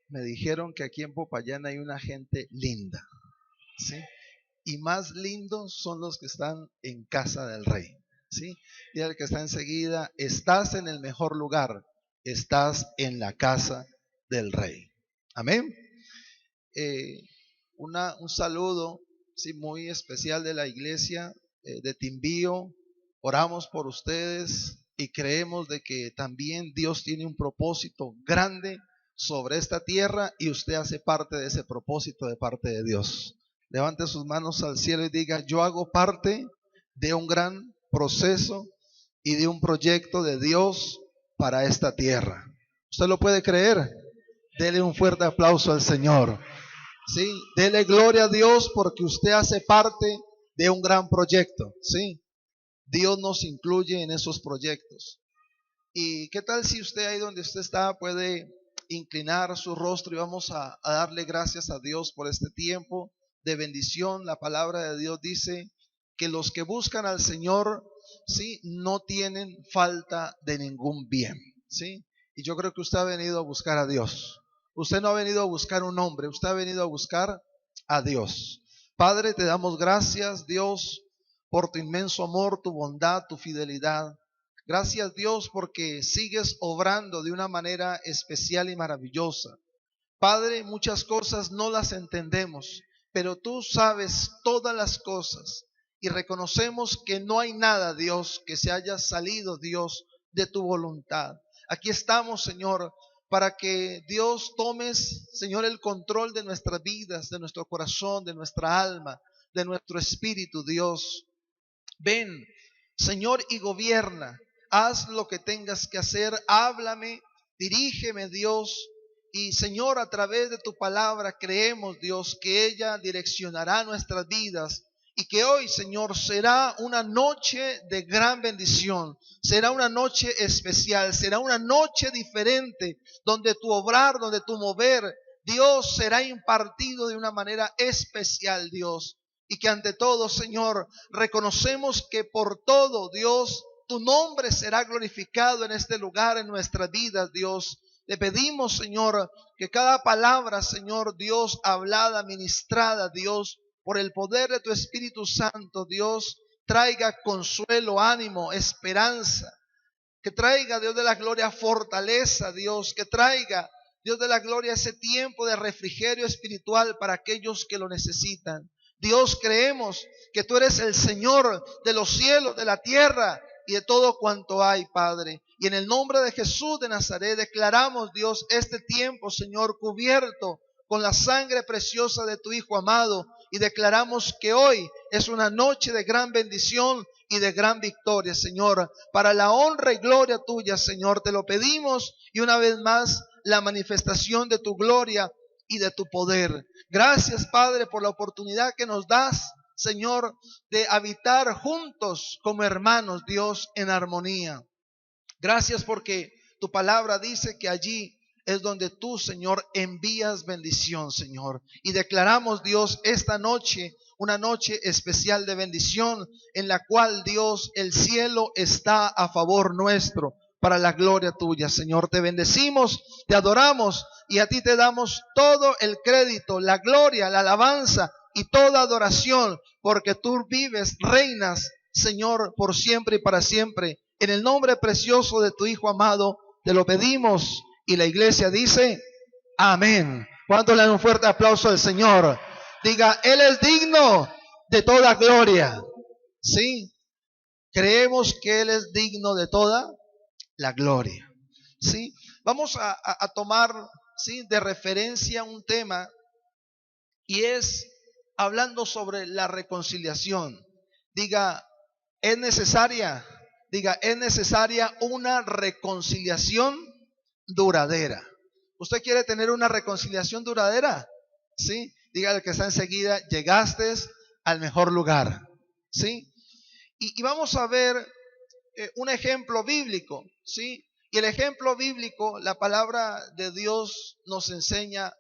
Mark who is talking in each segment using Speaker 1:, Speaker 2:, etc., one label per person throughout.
Speaker 1: me dijeron que aquí en Popayán hay una gente linda, ¿sí? Y más lindos son los que están en casa del rey, ¿sí? Y el que está enseguida, estás en el mejor lugar, estás en la casa del rey. Amén. Eh, un saludo, sí, muy especial de la iglesia de Timbío. Oramos por ustedes y creemos de que también Dios tiene un propósito grande sobre esta tierra y usted hace parte de ese propósito de parte de Dios. Levante sus manos al cielo y diga: yo hago parte de un gran proceso y de un proyecto de Dios para esta tierra. ¿Usted lo puede creer? Dele un fuerte aplauso al Señor. Sí, dele gloria a Dios porque usted hace parte de un gran proyecto. Sí, Dios nos incluye en esos proyectos. ¿Y qué tal si usted ahí donde usted está puede inclinar su rostro y vamos a darle gracias a Dios por este tiempo de bendición? La palabra de Dios dice que los que buscan al Señor, sí, no tienen falta de ningún bien. Sí, y yo creo que usted ha venido a buscar a Dios. Usted no ha venido a buscar un hombre, usted ha venido a buscar a Dios. Padre, te damos gracias, Dios, por tu inmenso amor, tu bondad, tu fidelidad. Gracias, Dios, porque sigues obrando de una manera especial y maravillosa. Padre, muchas cosas no las entendemos, pero tú sabes todas las cosas y reconocemos que no hay nada, Dios, que se haya salido, Dios, de tu voluntad. Aquí estamos, Señor, para que Dios tomes, Señor, el control de nuestras vidas, de nuestro corazón, de nuestra alma, de nuestro espíritu, Dios. Ven, Señor, y gobierna. Haz lo que tengas que hacer. Háblame, dirígeme, Dios. Y Señor, a través de tu palabra creemos, Dios, que ella direccionará nuestras vidas y que hoy, Señor, será una noche de gran bendición. Será una noche especial, será una noche diferente donde tu obrar, donde tu mover, Dios, será impartido de una manera especial, Dios. Y que ante todo, Señor, reconocemos que por todo, Dios, tu nombre será glorificado en este lugar, en nuestras vidas, Dios. Le pedimos, Señor, que cada palabra, Señor Dios, hablada, ministrada, Dios, por el poder de tu Espíritu Santo, Dios, traiga consuelo, ánimo, esperanza. Que traiga, Dios de la gloria, fortaleza, Dios. Que traiga, Dios de la gloria, ese tiempo de refrigerio espiritual para aquellos que lo necesitan. Dios, creemos que tú eres el Señor de los cielos, de la tierra y de todo cuanto hay, Padre. Y en el nombre de Jesús de Nazaret declaramos, Dios, este tiempo, Señor, cubierto con la sangre preciosa de tu Hijo amado. Y declaramos que hoy es una noche de gran bendición y de gran victoria, Señor, para la honra y gloria tuya, Señor. Te lo pedimos y una vez más la manifestación de tu gloria y de tu poder. Gracias, Padre, por la oportunidad que nos das, Señor, de habitar juntos como hermanos, Dios, en armonía. Gracias porque tu palabra dice que allí es donde tú, Señor, envías bendición, Señor. Y declaramos, Dios, esta noche, una noche especial de bendición en la cual, Dios, el cielo está a favor nuestro para la gloria tuya, Señor. Te bendecimos, te adoramos y a ti te damos todo el crédito, la gloria, la alabanza y toda adoración, porque tú vives, reinas, Señor, por siempre y para siempre. En el nombre precioso de tu Hijo amado, te lo pedimos. Y la iglesia dice, amén. ¿Cuánto le dan un fuerte aplauso al Señor? Diga, Él es digno de toda gloria. Sí, creemos que Él es digno de toda la gloria. Sí, vamos a tomar, sí, de referencia un tema y es hablando sobre la reconciliación. Diga, es necesaria. Diga, es necesaria una reconciliación duradera. ¿Usted quiere tener una reconciliación duradera? ¿Sí? Diga al que está enseguida, llegaste al mejor lugar. ¿Sí? Y vamos a ver un ejemplo bíblico. ¿Sí? Y el ejemplo bíblico, la palabra de Dios nos enseña,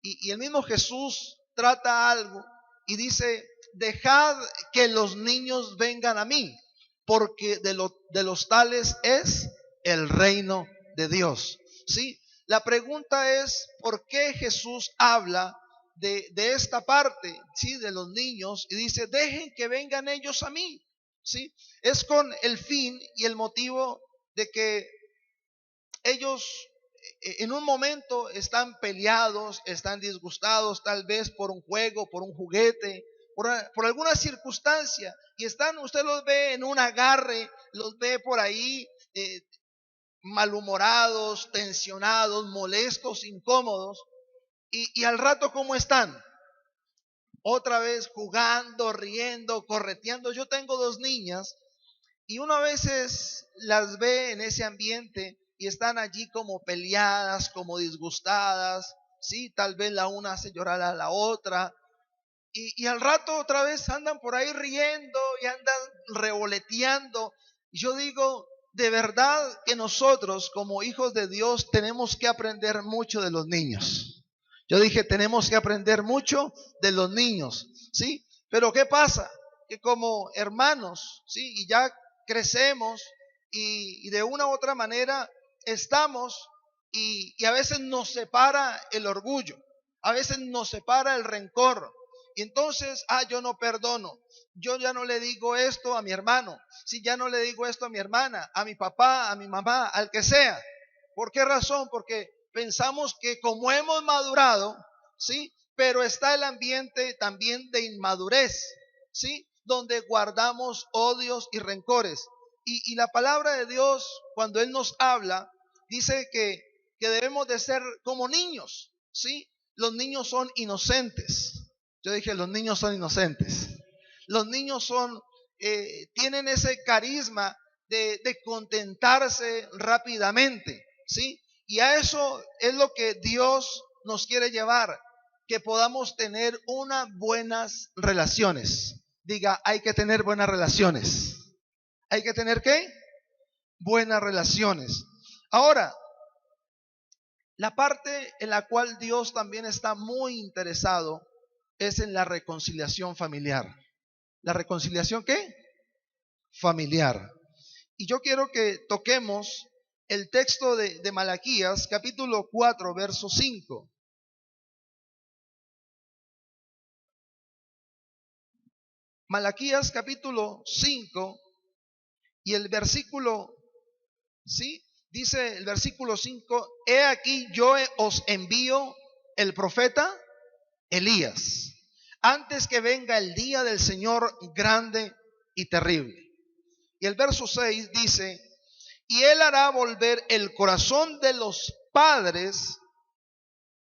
Speaker 1: y el mismo Jesús trata algo y dice, dejad que los niños vengan a mí, porque de los tales es el reino de Dios. ¿Sí? La pregunta es, ¿por qué Jesús habla de esta parte, ¿sí? De los niños, y dice, dejen que vengan ellos a mí, ¿sí? Es con el fin y el motivo de que ellos en un momento están peleados, están disgustados tal vez por un juego, por un juguete, por alguna circunstancia, y están, usted los ve en un agarre, los ve por ahí malhumorados, tensionados, molestos, incómodos, y al rato, ¿cómo están? Otra vez jugando, riendo, correteando. Yo tengo dos niñas y uno a veces las ve en ese ambiente y están allí como peleadas, como disgustadas, sí, tal vez la una hace llorar a la otra y al rato otra vez andan por ahí riendo y andan revoleteando. Y yo digo, de verdad que nosotros como hijos de Dios tenemos que aprender mucho de los niños. Yo dije, tenemos que aprender mucho de los niños, ¿sí? Pero ¿qué pasa? Que como hermanos, ¿sí? Y ya crecemos y de una u otra manera estamos y a veces nos separa el orgullo, a veces nos separa el rencor. Y entonces, yo no perdono, yo ya no le digo esto a mi hermano, si ya no le digo esto a mi hermana, a mi papá, a mi mamá, al que sea. ¿Por qué razón? Porque pensamos que como hemos madurado, ¿sí? Pero está el ambiente también de inmadurez, ¿sí? Donde guardamos odios y rencores. Y la palabra de Dios, cuando Él nos habla, dice que debemos de ser como niños, ¿sí? Los niños son inocentes. Yo dije, los niños son inocentes. Los niños tienen ese carisma de contentarse rápidamente, ¿sí? Y a eso es lo que Dios nos quiere llevar, que podamos tener unas buenas relaciones. Diga, hay que tener buenas relaciones. ¿Hay que tener qué? Buenas relaciones. Ahora, la parte en la cual Dios también está muy interesado es en la reconciliación familiar. ¿La reconciliación qué? Familiar. Y yo quiero que toquemos el texto de Malaquías, capítulo 4, verso 5. Malaquías, capítulo 5, y el versículo, ¿sí? Dice el versículo 5, he aquí yo os envío el profeta Elías, antes que venga el día del Señor grande y terrible. Y el verso 6 dice, y él hará volver el corazón de los padres,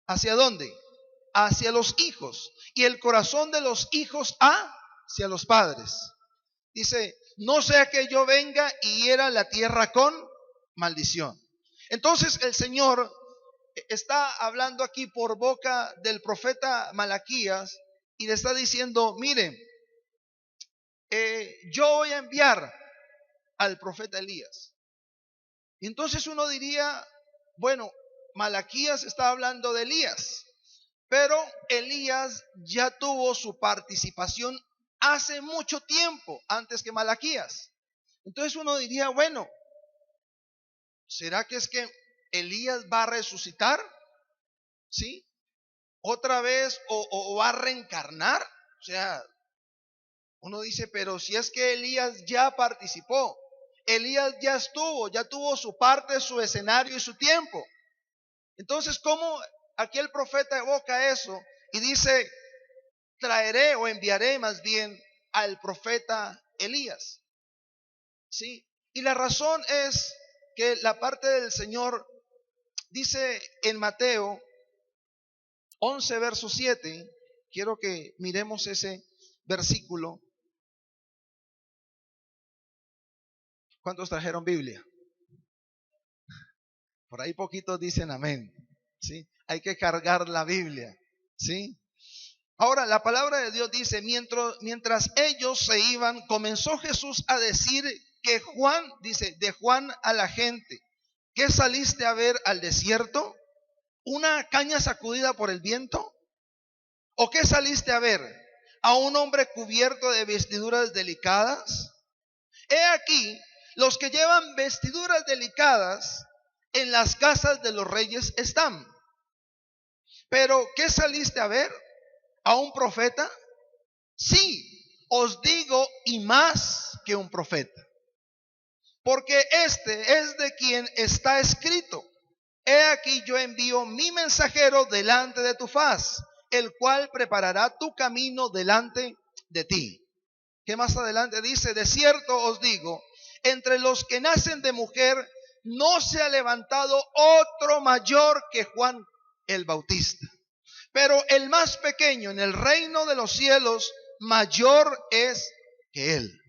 Speaker 1: ¿hacia dónde? Hacia los hijos, y el corazón de los hijos hacia los padres. Dice, no sea que yo venga y hiera la tierra con maldición. Entonces el Señor está hablando aquí por boca del profeta Malaquías y le está diciendo, miren, yo voy a enviar al profeta Elías. Y entonces uno diría, bueno, Malaquías está hablando de Elías, pero Elías ya tuvo su participación hace mucho tiempo antes que Malaquías. Entonces uno diría, bueno, ¿será que es que Elías va a resucitar? ¿Sí? ¿Otra vez o va a reencarnar? O sea, uno dice, pero si es que Elías ya participó, Elías ya estuvo, ya tuvo su parte, su escenario y su tiempo. Entonces, ¿cómo aquí el profeta evoca eso y dice, traeré o enviaré más bien al profeta Elías? ¿Sí? Y la razón es que la parte del Señor dice en Mateo 11, verso 7, quiero que miremos ese versículo. ¿Cuántos trajeron Biblia? Por ahí poquitos dicen amén. ¿Sí? Hay que cargar la Biblia. ¿Sí? Ahora, la palabra de Dios dice, mientras ellos se iban, comenzó Jesús a decir que Juan, dice, de Juan a la gente, ¿qué saliste a ver al desierto? ¿Una caña sacudida por el viento? ¿O qué saliste a ver? ¿A un hombre cubierto de vestiduras delicadas? He aquí, los que llevan vestiduras delicadas en las casas de los reyes están. Pero, ¿qué saliste a ver? ¿A un profeta? Sí, os digo, y más que un profeta. Porque este es de quien está escrito: he aquí yo envío mi mensajero delante de tu faz, el cual preparará tu camino delante de ti. Que más adelante dice: de cierto os digo, entre los que nacen de mujer no se ha levantado otro mayor que Juan el Bautista. Pero el más pequeño en el reino de los cielos mayor es que él.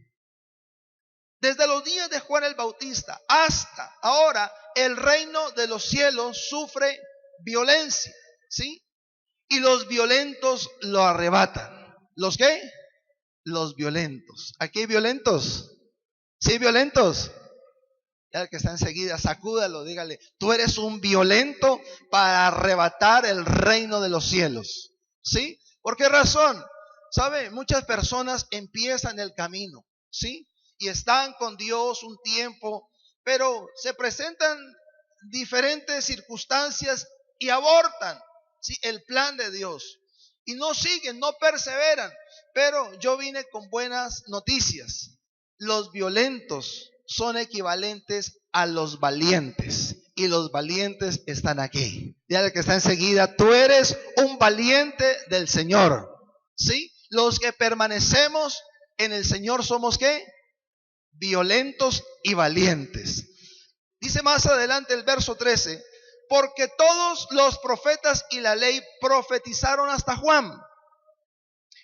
Speaker 1: Desde los días de Juan el Bautista hasta ahora, el reino de los cielos sufre violencia, ¿sí? Y los violentos lo arrebatan. ¿Los qué? Los violentos. ¿Aquí hay violentos? ¿Sí, violentos? Ya el que está enseguida, sacúdalo, dígale: tú eres un violento para arrebatar el reino de los cielos. ¿Sí? ¿Por qué razón? ¿Sabe? Muchas personas empiezan el camino, ¿sí? Y están con Dios un tiempo, pero se presentan diferentes circunstancias y abortan, ¿sí?, el plan de Dios. Y no siguen, no perseveran. Pero yo vine con buenas noticias. Los violentos son equivalentes a los valientes. Y los valientes están aquí. Dígale que está enseguida: tú eres un valiente del Señor. ¿Sí? Los que permanecemos en el Señor somos ¿qué? Violentos y valientes. Dice más adelante el verso 13: porque todos los profetas y la ley profetizaron hasta Juan.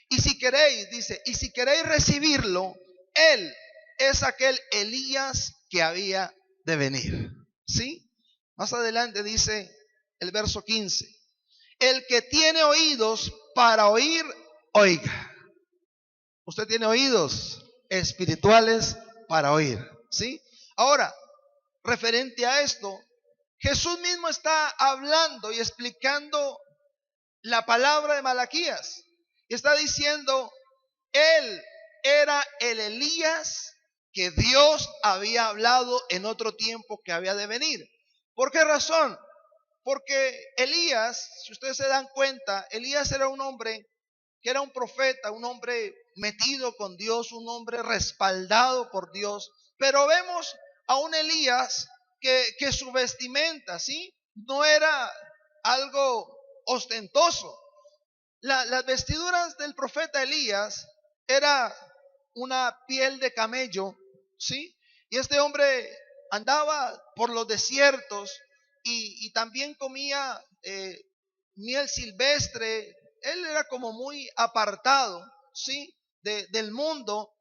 Speaker 1: Y si queréis, dice, y si queréis recibirlo, él es aquel Elías que había de venir. ¿Sí? Más adelante dice el verso 15: el que tiene oídos para oír, oiga. Usted tiene oídos espirituales para oír. ¿Sí? Ahora, referente a esto, Jesús mismo está hablando y explicando la palabra de Malaquías. Y está diciendo: él era el Elías que Dios había hablado en otro tiempo que había de venir. ¿Por qué razón? Porque Elías, si ustedes se dan cuenta, Elías era un hombre que era un profeta, un hombre metido con Dios, un hombre respaldado por Dios. Pero vemos a un Elías que su vestimenta, ¿sí?, no era algo ostentoso. Las vestiduras del profeta Elías era una piel de camello, ¿sí? Y este hombre andaba por los desiertos y también comía miel silvestre. Él era como muy apartado, ¿sí?, del mundo,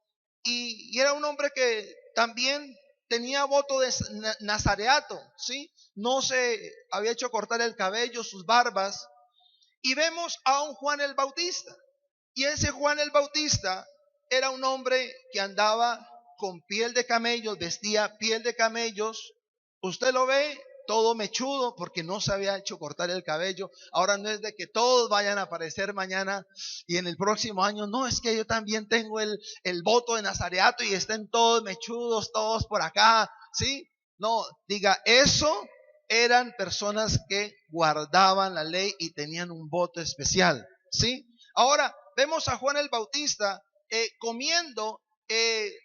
Speaker 1: y era un hombre que también tenía voto de nazareato, ¿sí? No se había hecho cortar el cabello, sus barbas. Y vemos a un Juan el Bautista. Y ese Juan el Bautista era un hombre que andaba con piel de camellos, vestía piel de camellos. Usted lo ve todo mechudo porque no se había hecho cortar el cabello. Ahora no es de que todos vayan a aparecer mañana y en el próximo año: no, es que yo también tengo el voto de nazareato, y estén todos mechudos, todos por acá, ¿sí? No, diga, eso eran personas que guardaban la ley y tenían un voto especial, ¿sí? Ahora vemos a Juan el Bautista comiendo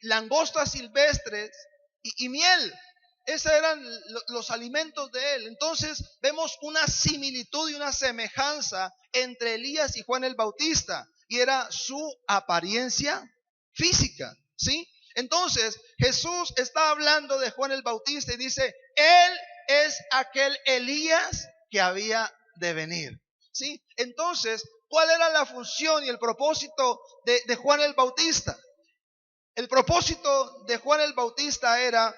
Speaker 1: langostas silvestres y miel. Esos eran los alimentos de él. Entonces vemos una similitud y una semejanza entre Elías y Juan el Bautista, y era su apariencia física, ¿sí? Entonces Jesús está hablando de Juan el Bautista y dice: él es aquel Elías que había de venir, ¿sí? Entonces, ¿cuál era la función y el propósito de Juan el Bautista? El propósito de Juan el Bautista era,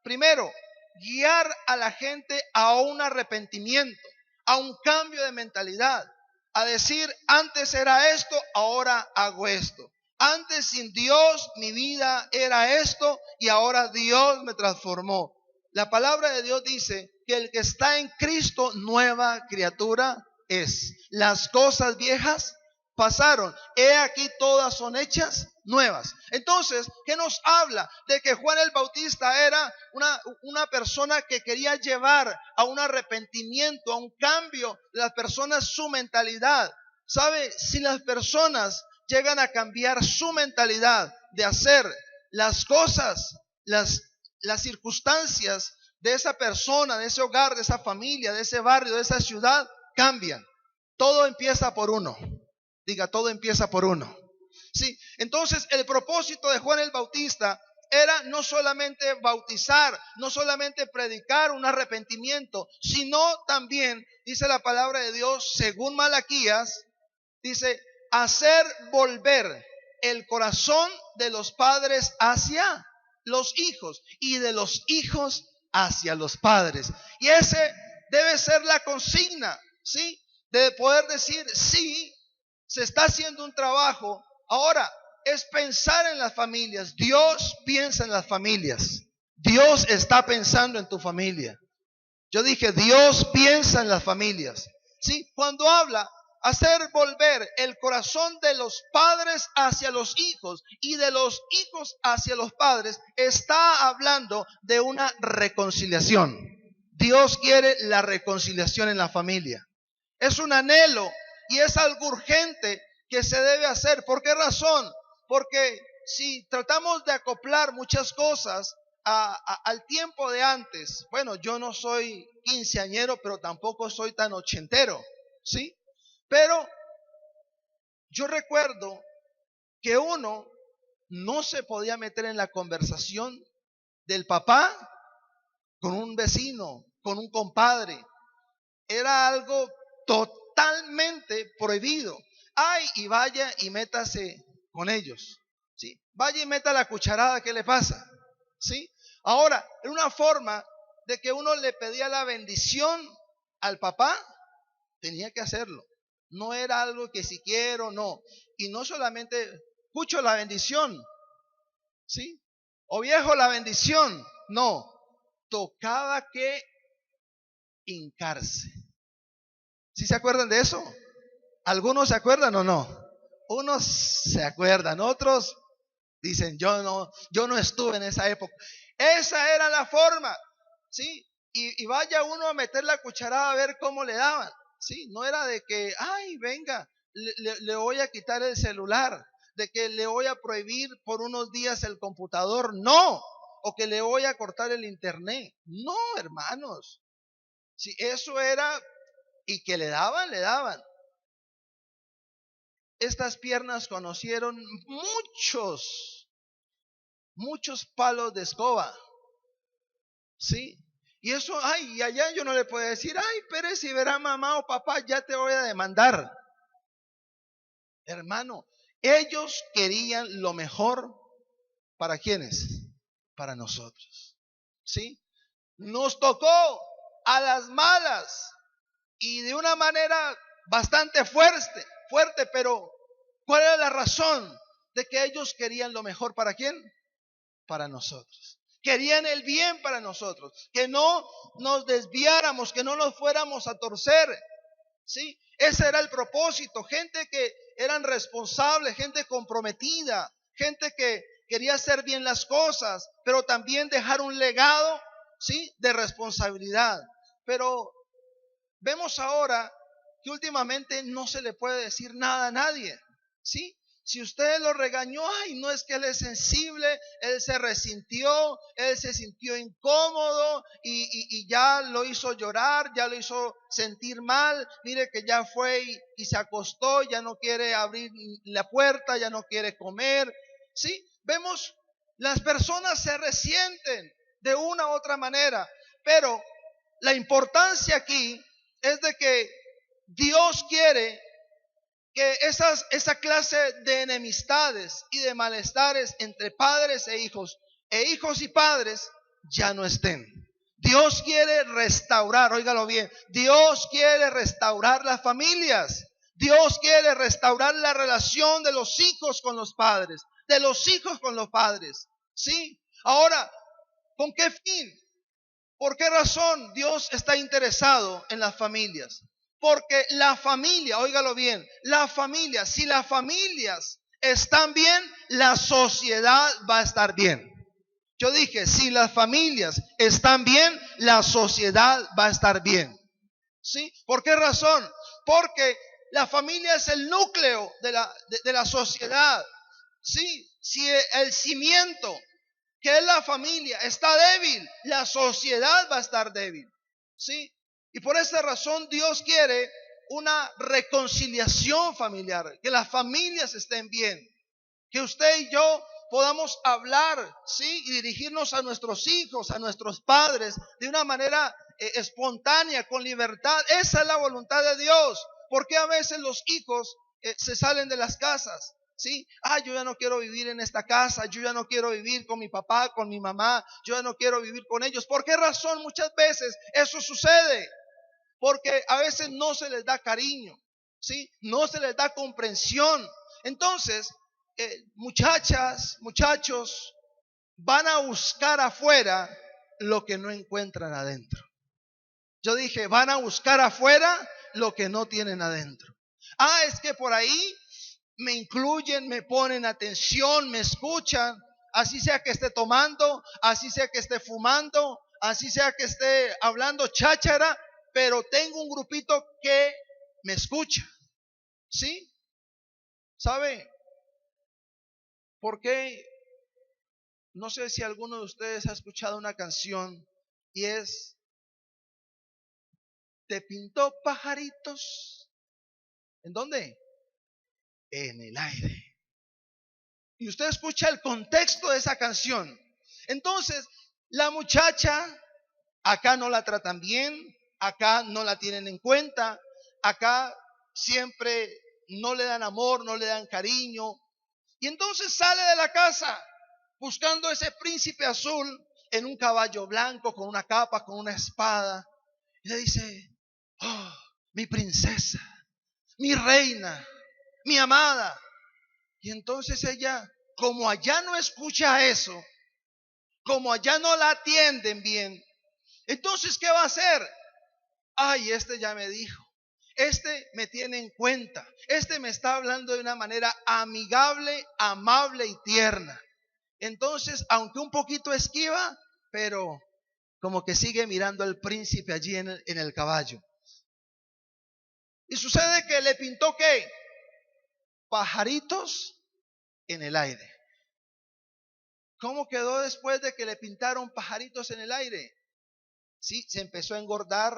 Speaker 1: primero, guiar a la gente a un arrepentimiento, a un cambio de mentalidad, a decir: antes era esto, ahora hago esto. Antes sin Dios mi vida era esto y ahora Dios me transformó. La palabra de Dios dice que el que está en Cristo, nueva criatura es. Las cosas viejas pasaron, he aquí todas son hechas nuevas. Entonces, ¿qué nos habla? De que Juan el Bautista era una persona que quería llevar a un arrepentimiento, a un cambio de las personas, su mentalidad. ¿Sabe? Si las personas llegan a cambiar su mentalidad de hacer las cosas, las circunstancias de esa persona, de ese hogar, de esa familia, de ese barrio, de esa ciudad, cambian. Todo empieza por uno. Diga, todo empieza por uno. Sí, entonces el propósito de Juan el Bautista era no solamente bautizar, no solamente predicar un arrepentimiento, sino también, dice la palabra de Dios, según Malaquías, dice, hacer volver el corazón de los padres hacia los hijos y de los hijos hacia los padres. Y ese debe ser la consigna, ¿sí? De poder decir, sí, se está haciendo un trabajo. Ahora, es pensar en las familias. Dios piensa en las familias. Dios está pensando en tu familia. Yo dije, Dios piensa en las familias. ¿Sí? Cuando habla, hacer volver el corazón de los padres hacia los hijos y de los hijos hacia los padres, está hablando de una reconciliación. Dios quiere la reconciliación en la familia. Es un anhelo y es algo urgente que se debe hacer. ¿Por qué razón? Porque si tratamos de acoplar muchas cosas al tiempo de antes, bueno, yo no soy quinceañero, pero tampoco soy tan ochentero, ¿sí? Pero yo recuerdo que uno no se podía meter en la conversación del papá con un vecino, con un compadre. Era algo totalmente prohibido. Ay, y vaya y métase con ellos, ¿sí? Vaya y meta la cucharada, ¿qué le pasa? ¿Sí? Ahora, era una forma de que uno le pedía la bendición al papá, tenía que hacerlo. No era algo que si quiero, no. Y no solamente, Cucho, la bendición, ¿sí? O viejo, la bendición, no. Tocaba que hincarse. ¿Sí se acuerdan de eso? ¿Algunos se acuerdan o no? Unos se acuerdan, otros dicen, yo no estuve en esa época. Esa era la forma, ¿sí? Y vaya uno a meter la cucharada a ver cómo le daban, ¿sí? No era de que, ay, venga, le voy a quitar el celular, de que le voy a prohibir por unos días el computador, no, o que le voy a cortar el internet, no, hermanos. Si eso era, y que le daban, le daban. Estas piernas conocieron muchos palos de escoba, ¿sí? Y eso, ay, y allá yo no le puedo decir, ay, pero si verá mamá o papá, ya te voy a demandar. Hermano, ellos querían lo mejor para ¿quiénes? Para nosotros, ¿sí? Nos tocó a las malas y de una manera bastante fuerte, pero ¿cuál era la razón de que ellos querían lo mejor para quién? Para nosotros. Querían el bien para nosotros, que no nos desviáramos, que no nos fuéramos a torcer, ¿sí? Ese era el propósito, gente que eran responsables, gente comprometida, gente que quería hacer bien las cosas, pero también dejar un legado, ¿sí? De responsabilidad. Pero vemos ahora que últimamente no se le puede decir nada a nadie, ¿sí? Si usted lo regañó, ay, no, es que él es sensible, él se resintió, él se sintió incómodo y ya lo hizo llorar, ya lo hizo sentir mal, mire que ya fue y se acostó, ya no quiere abrir la puerta, ya no quiere comer, ¿sí? Vemos, las personas se resienten de una u otra manera, pero la importancia aquí es de que Dios quiere que esa clase de enemistades y de malestares entre padres e hijos y padres ya no estén. Dios quiere restaurar, óigalo bien, Dios quiere restaurar las familias. Dios quiere restaurar la relación de los hijos con los padres, de los hijos con los padres. ¿Sí? Ahora, ¿con qué fin? ¿Por qué razón Dios está interesado en las familias? Porque la familia, óigalo bien, la familia, si las familias están bien, la sociedad va a estar bien. Yo dije, si las familias están bien, la sociedad va a estar bien. ¿Sí? ¿Por qué razón? Porque la familia es el núcleo de la sociedad. ¿Sí? Si el cimiento, que es la familia, está débil, la sociedad va a estar débil. ¿Sí? Y por esa razón Dios quiere una reconciliación familiar, que las familias estén bien, que usted y yo podamos hablar, ¿sí? Y dirigirnos a nuestros hijos, a nuestros padres, de una manera espontánea, con libertad. Esa es la voluntad de Dios. Porque a veces los hijos se salen de las casas, ¿sí? Yo ya no quiero vivir en esta casa, yo ya no quiero vivir con mi papá, con mi mamá, yo ya no quiero vivir con ellos. ¿Por qué razón muchas veces eso sucede? Porque a veces no se les da cariño, ¿sí? No se les da comprensión. Entonces, muchachas, muchachos, van a buscar afuera lo que no encuentran adentro. Yo dije, van a buscar afuera lo que no tienen adentro. Es que por ahí me incluyen, me ponen atención, me escuchan, así sea que esté tomando, así sea que esté fumando, así sea que esté hablando cháchara, pero tengo un grupito que me escucha. ¿Sí? ¿Sabe por qué? No sé si alguno de ustedes ha escuchado una canción y es: te pintó pajaritos. ¿En dónde? En el aire. Y usted escucha el contexto de esa canción. Entonces, la muchacha, acá no la tratan bien, acá no la tienen en cuenta, acá siempre no le dan amor, no le dan cariño. Y entonces sale de la casa buscando ese príncipe azul en un caballo blanco, con una capa, con una espada. Y le dice: oh, mi princesa, mi reina, mi amada. Y entonces ella, como allá no escucha eso, como allá no la atienden bien, entonces ¿qué va a hacer? Este ya me dijo, este me tiene en cuenta, este me está hablando de una manera amigable, amable y tierna. Entonces, aunque un poquito esquiva, pero como que sigue mirando al príncipe allí en el caballo. Y sucede que le pintó ¿qué? Pajaritos en el aire. ¿Cómo quedó después de que le pintaron pajaritos en el aire? Sí, se empezó a engordar,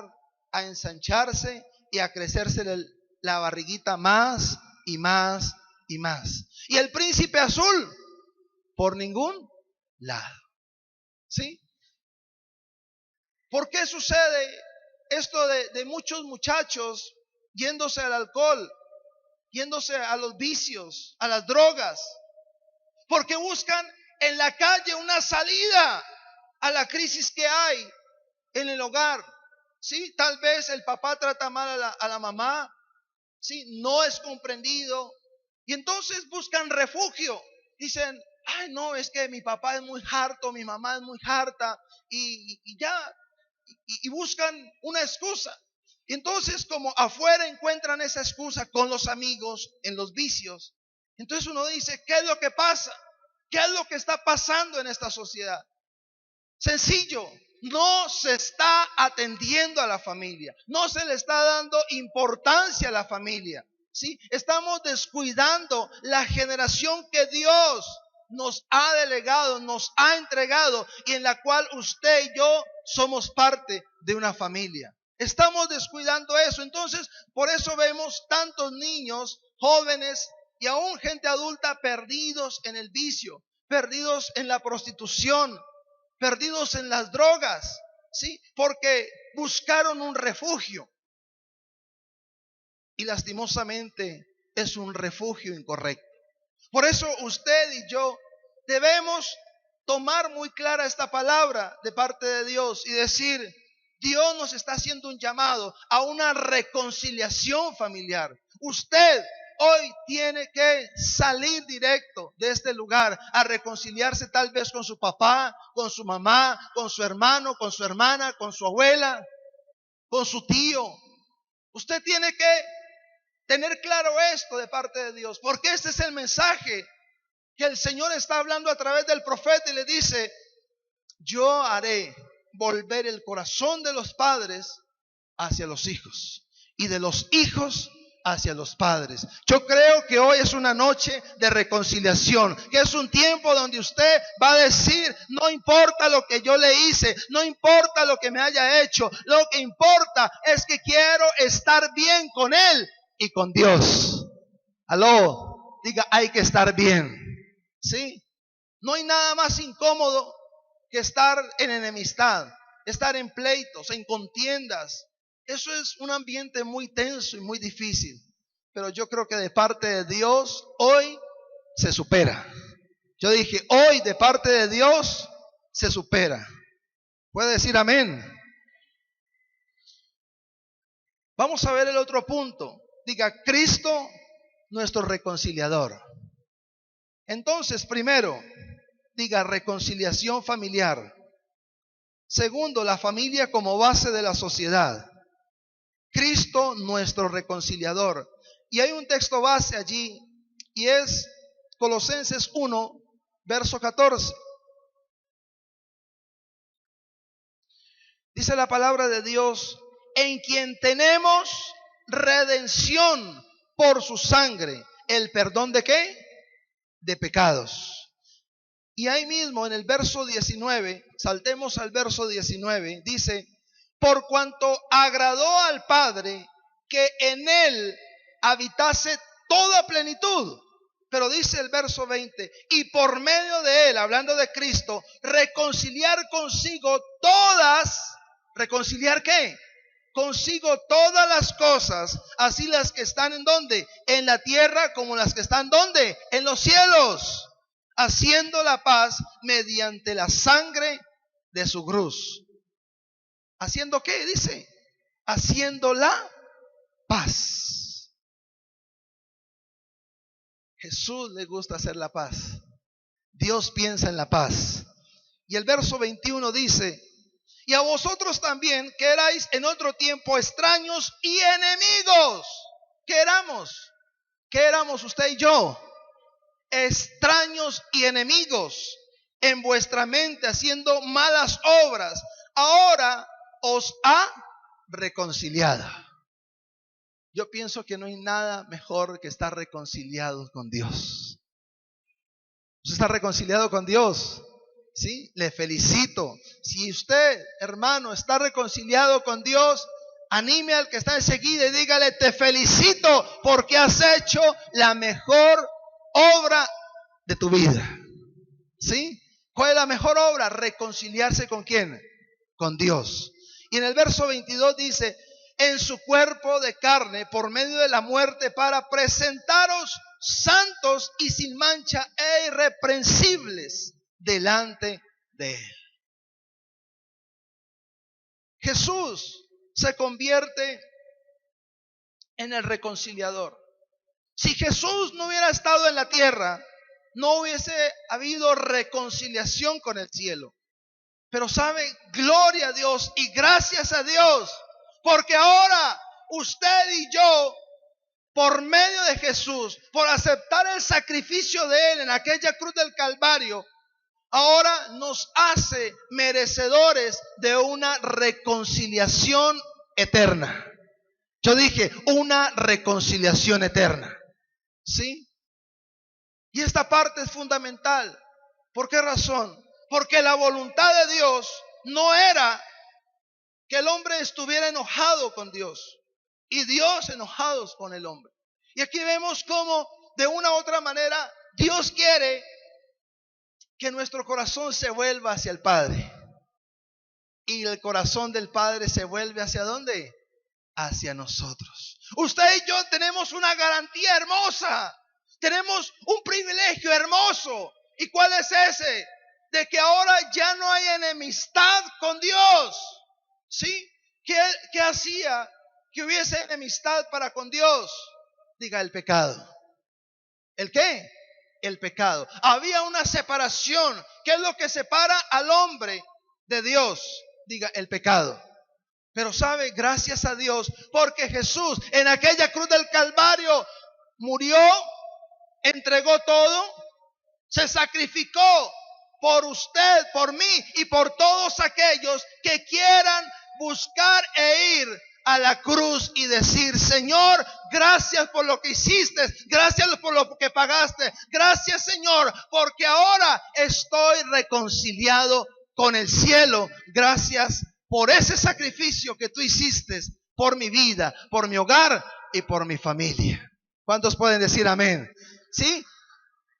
Speaker 1: a ensancharse y a crecerse la barriguita más y más y más. Y el príncipe azul, por ningún lado. ¿Sí? ¿Por qué sucede esto de muchos muchachos yéndose al alcohol, yéndose a los vicios, a las drogas? Porque buscan en la calle una salida a la crisis que hay en el hogar. Sí, tal vez el papá trata mal a la mamá, sí, no es comprendido, y entonces buscan refugio. Dicen: no, es que mi papá es muy harto, mi mamá es muy harta, y ya, y buscan una excusa. Y entonces, como afuera encuentran esa excusa con los amigos, en los vicios, entonces uno dice: ¿qué es lo que pasa? ¿Qué es lo que está pasando en esta sociedad? Sencillo, no se está atendiendo a la familia, no se le está dando importancia a la familia, ¿sí? Estamos descuidando la generación que Dios nos ha delegado, nos ha entregado, y en la cual usted y yo somos parte de una familia. Estamos descuidando eso. Entonces, por eso vemos tantos niños, jóvenes y aún gente adulta perdidos en el vicio, perdidos en la prostitución, perdidos en las drogas, ¿sí? Porque buscaron un refugio. Y lastimosamente es un refugio incorrecto. Por eso usted y yo debemos tomar muy clara esta palabra de parte de Dios y decir: Dios nos está haciendo un llamado a una reconciliación familiar. Usted hoy tiene que salir directo de este lugar a reconciliarse, tal vez con su papá, con su mamá, con su hermano, con su hermana, con su abuela, con su tío. Usted tiene que tener claro esto de parte de Dios, porque este es el mensaje que el Señor está hablando a través del profeta y le dice: yo haré volver el corazón de los padres hacia los hijos y de los hijos hacia los padres. Yo creo que hoy es una noche de reconciliación, que es un tiempo donde usted va a decir: no importa lo que yo le hice, no importa lo que me haya hecho, lo que importa es que quiero estar bien con Él y con Dios. Aló, diga, hay que estar bien. ¿Sí? No hay nada más incómodo que estar en enemistad, estar en pleitos, en contiendas. Eso es un ambiente muy tenso y muy difícil. Pero yo creo que de parte de Dios hoy se supera. Yo dije, hoy de parte de Dios se supera. ¿Puede decir amén? Vamos a ver el otro punto. Diga, Cristo, nuestro reconciliador. Entonces, primero, diga, reconciliación familiar. Segundo, la familia como base de la sociedad. Cristo, nuestro reconciliador. Y hay un texto base allí, y es Colosenses 1, verso 14. Dice la palabra de Dios: en quien tenemos redención por su sangre. ¿El perdón de qué? De pecados. Y ahí mismo en el verso 19, saltemos al verso 19, dice: por cuanto agradó al Padre que en Él habitase toda plenitud. Pero dice el verso 20, y por medio de Él, hablando de Cristo, reconciliar consigo todas, ¿reconciliar qué? Consigo todas las cosas, así las que están en ¿dónde? En la tierra, como las que están ¿dónde? En los cielos, haciendo la paz mediante la sangre de su cruz. ¿Haciendo qué? Dice, haciendo la paz. Jesús le gusta hacer la paz. Dios piensa en la paz. Y el verso 21 dice: y a vosotros también, que erais en otro tiempo extraños y enemigos. ¿Qué éramos? ¿Qué éramos usted y yo? Extraños y enemigos en vuestra mente, haciendo malas obras. Ahora os ha reconciliado. Yo pienso que no hay nada mejor que estar reconciliado con Dios. ¿Usted está reconciliado con Dios? ¿Sí? Le felicito. Si usted, hermano, está reconciliado con Dios, anime al que está enseguida y dígale: te felicito porque has hecho la mejor obra de tu vida. ¿Sí? ¿Cuál es la mejor obra? Reconciliarse ¿con quién? Con Dios. Y en el verso 22 dice: en su cuerpo de carne por medio de la muerte, para presentaros santos y sin mancha e irreprensibles delante de Él. Jesús se convierte en el reconciliador. Si Jesús no hubiera estado en la tierra, no hubiese habido reconciliación con el cielo. Pero sabe, gloria a Dios y gracias a Dios, porque ahora usted y yo, por medio de Jesús, por aceptar el sacrificio de Él en aquella cruz del Calvario, ahora nos hace merecedores de una reconciliación eterna. Yo dije, una reconciliación eterna. ¿Sí? Y esta parte es fundamental. ¿Por qué razón? Porque la voluntad de Dios no era que el hombre estuviera enojado con Dios y Dios enojados con el hombre. Y aquí vemos cómo de una u otra manera Dios quiere que nuestro corazón se vuelva hacia el Padre. Y el corazón del Padre se vuelve ¿hacia dónde? Hacia nosotros. Usted y yo tenemos una garantía hermosa. Tenemos un privilegio hermoso. ¿Y cuál es ese? De que ahora ya no hay enemistad con Dios. ¿Sí? ¿Qué hacía que hubiese enemistad para con Dios? Diga, el pecado. ¿El qué? El pecado. Había una separación. ¿Qué es lo que separa al hombre de Dios? Diga, el pecado. Pero sabe, gracias a Dios, porque Jesús en aquella cruz del Calvario murió, entregó todo, se sacrificó por usted, por mí y por todos aquellos que quieran buscar e ir a la cruz y decir: Señor, gracias por lo que hiciste, gracias por lo que pagaste, gracias, Señor, porque ahora estoy reconciliado con el cielo. Gracias por ese sacrificio que tú hiciste por mi vida, por mi hogar y por mi familia. ¿Cuántos pueden decir amén? ¿Sí?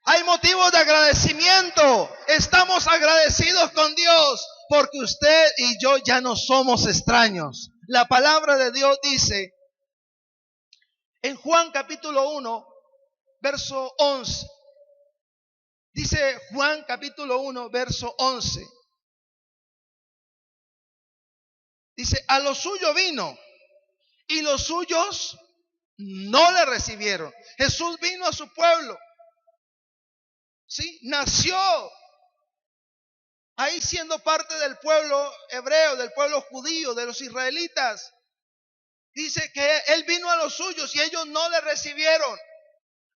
Speaker 1: Hay motivos de agradecimiento. Estamos agradecidos con Dios porque usted y yo ya no somos extraños. La palabra de Dios dice en Juan capítulo 1, verso 11. Dice Juan capítulo 1, verso 11. Dice: a lo suyo vino y los suyos no le recibieron. Jesús vino a su pueblo. Sí, nació ahí siendo parte del pueblo hebreo, del pueblo judío, de los israelitas. Dice que Él vino a los suyos y ellos no le recibieron.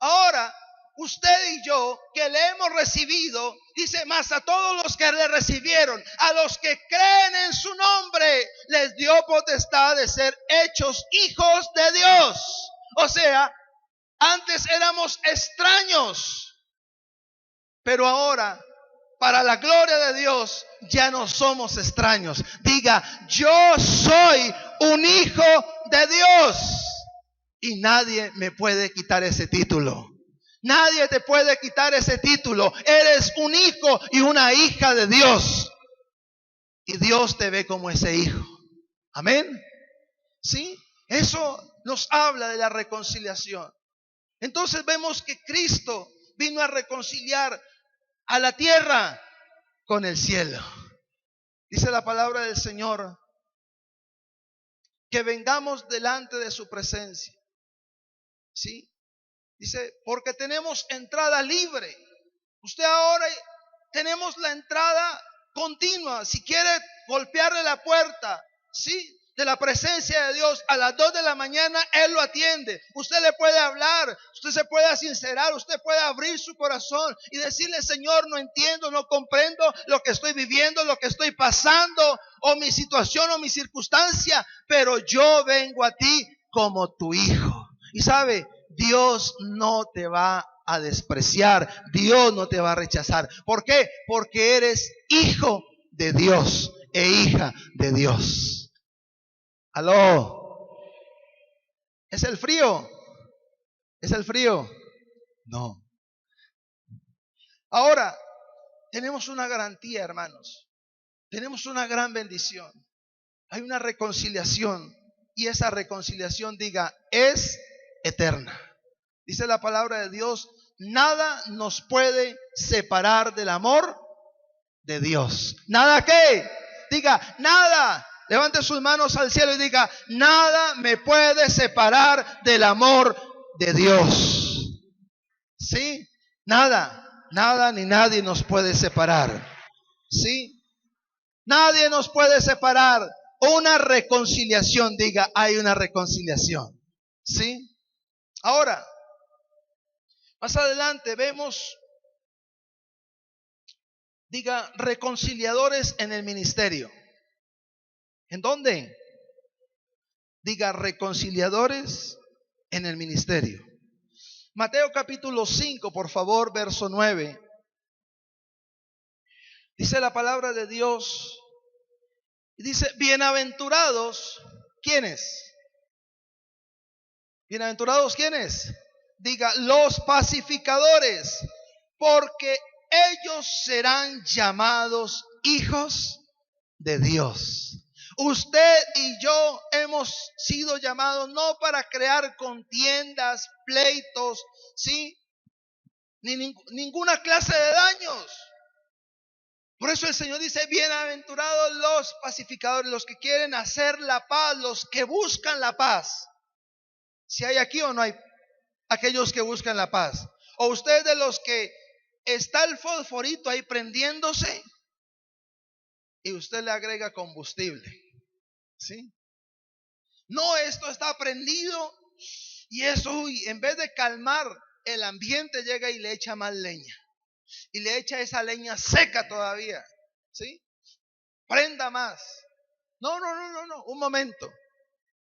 Speaker 1: Ahora, usted y yo que le hemos recibido, dice: más a todos los que le recibieron, a los que creen en su nombre, les dio potestad de ser hechos hijos de Dios. O sea, antes éramos extraños, pero ahora, para la gloria de Dios, ya no somos extraños. Diga: yo soy un hijo de Dios y nadie me puede quitar ese título. Nadie te puede quitar ese título. Eres un hijo y una hija de Dios y Dios te ve como ese hijo. Amén. ¿Sí? Eso nos habla de la reconciliación. Entonces vemos que Cristo vino a reconciliar a la tierra con el cielo. Dice la palabra del Señor que vengamos delante de su presencia. ¿Sí? Dice: porque tenemos entrada libre. Usted ahora tenemos la entrada continua. Si quiere golpearle la puerta, ¿sí?, de la presencia de Dios a las 2 de la mañana, Él lo atiende. Usted le puede hablar, usted se puede sincerar, usted puede abrir su corazón y decirle: Señor, no entiendo, no comprendo lo que estoy viviendo, lo que estoy pasando, o mi situación o mi circunstancia, pero yo vengo a ti como tu hijo. Y sabe, Dios no te va a despreciar, Dios no te va a rechazar. ¿Por qué? Porque eres hijo de Dios e hija de Dios. Aló. ¿Es el frío? ¿Es el frío? No. Ahora, tenemos una garantía, hermanos. Tenemos una gran bendición. Hay una reconciliación. Y esa reconciliación, diga, es eterna. Dice la palabra de Dios: nada nos puede separar del amor de Dios. ¿Nada qué? Diga, nada. Levante sus manos al cielo y diga: nada me puede separar del amor de Dios. ¿Sí? Nada, nada ni nadie nos puede separar. ¿Sí? Nadie nos puede separar. Una reconciliación, diga, hay una reconciliación. ¿Sí? Ahora, más adelante vemos, diga, reconciliadores en el ministerio. ¿En dónde? Diga, reconciliadores en el ministerio. Mateo capítulo 5, por favor, verso 9. Dice la palabra de Dios, y dice: bienaventurados, ¿quiénes? Bienaventurados, ¿quiénes? Diga, los pacificadores, porque ellos serán llamados hijos de Dios. Usted y yo hemos sido llamados no para crear contiendas, pleitos, ¿sí?, ni ninguna clase de daños. Por eso el Señor dice: bienaventurados los pacificadores, los que quieren hacer la paz, los que buscan la paz. Si hay aquí o no hay aquellos que buscan la paz. O usted de los que está el fosforito ahí prendiéndose y usted le agrega combustible. ¿Sí? No, esto está prendido y eso, uy, en vez de calmar el ambiente, llega y le echa más leña. Y le echa esa leña seca todavía. ¿Sí? Prenda más. No, no, no, no, no. Un momento.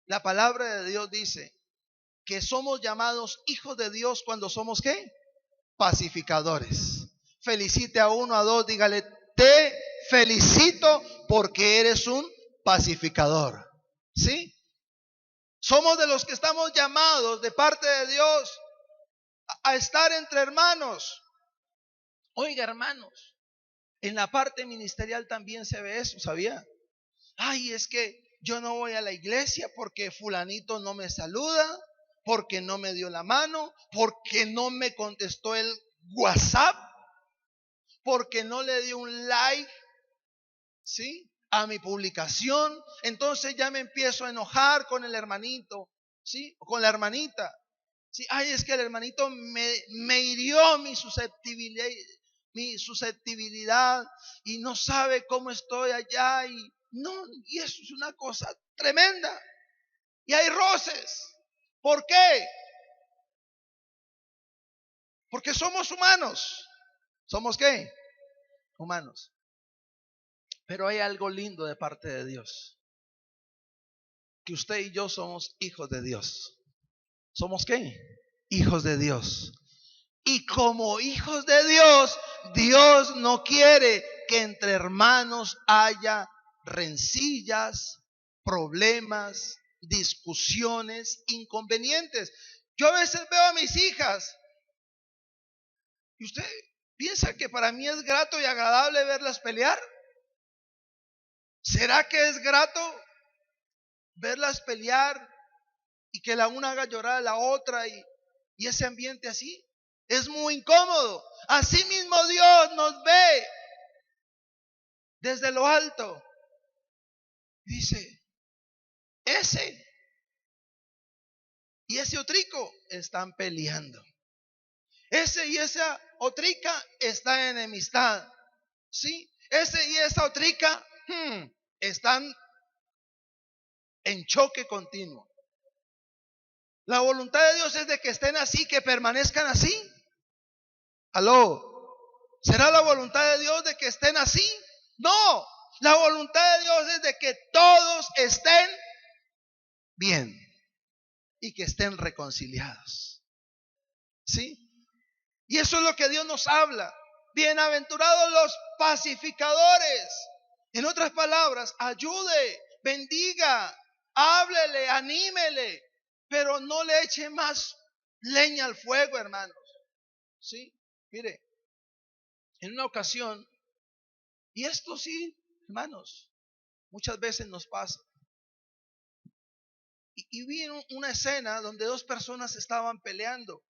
Speaker 1: La palabra de Dios dice que somos llamados hijos de Dios cuando somos ¿qué? Pacificadores. Felicite a uno, a dos, dígale, te felicito porque eres un pacificador. ¿Sí? Somos de los que estamos llamados de parte de Dios a estar entre hermanos. Oiga, hermanos, en la parte ministerial también se ve eso, ¿sabía? Ay, es que yo no voy a la iglesia porque fulanito no me saluda, porque no me dio la mano, porque no me contestó el WhatsApp, porque no le dio un like, ¿sí? A mi publicación. Entonces ya me empiezo a enojar con el hermanito, ¿sí? O con la hermanita. ¿Sí? Ay, es que el hermanito me hirió mi susceptibilidad y no sabe cómo estoy allá y no, y eso es una cosa tremenda. Y hay roces. ¿Por qué? Porque somos humanos. ¿Somos qué? Humanos. Pero hay algo lindo de parte de Dios. Que usted y yo somos hijos de Dios. ¿Somos qué? Hijos de Dios. Y como hijos de Dios, Dios no quiere que entre hermanos haya rencillas, problemas, discusiones, inconvenientes. Yo a veces veo a mis hijas y usted piensa que para mí es grato y agradable verlas pelear. ¿Será que es grato verlas pelear y que la una haga llorar a la otra y ese ambiente así? Es muy incómodo. Así mismo Dios nos ve desde lo alto. Dice, ese y ese otrico están peleando. Ese y esa otrica están en enemistad. ¿Sí? Ese y esa otrica están en choque continuo. La voluntad de Dios es de que estén así, que permanezcan así. ¿Aló? ¿Será la voluntad de Dios de que estén así? No. La voluntad de Dios es de que todos estén bien y que estén reconciliados. ¿Sí? Y eso es lo que Dios nos habla. Bienaventurados los pacificadores. En otras palabras, ayude, bendiga, háblele, anímele, pero no le eche más leña al fuego, hermanos. ¿Sí? Mire, en una ocasión, y esto sí, hermanos, muchas veces nos pasa. Y vi una escena donde dos personas estaban peleando.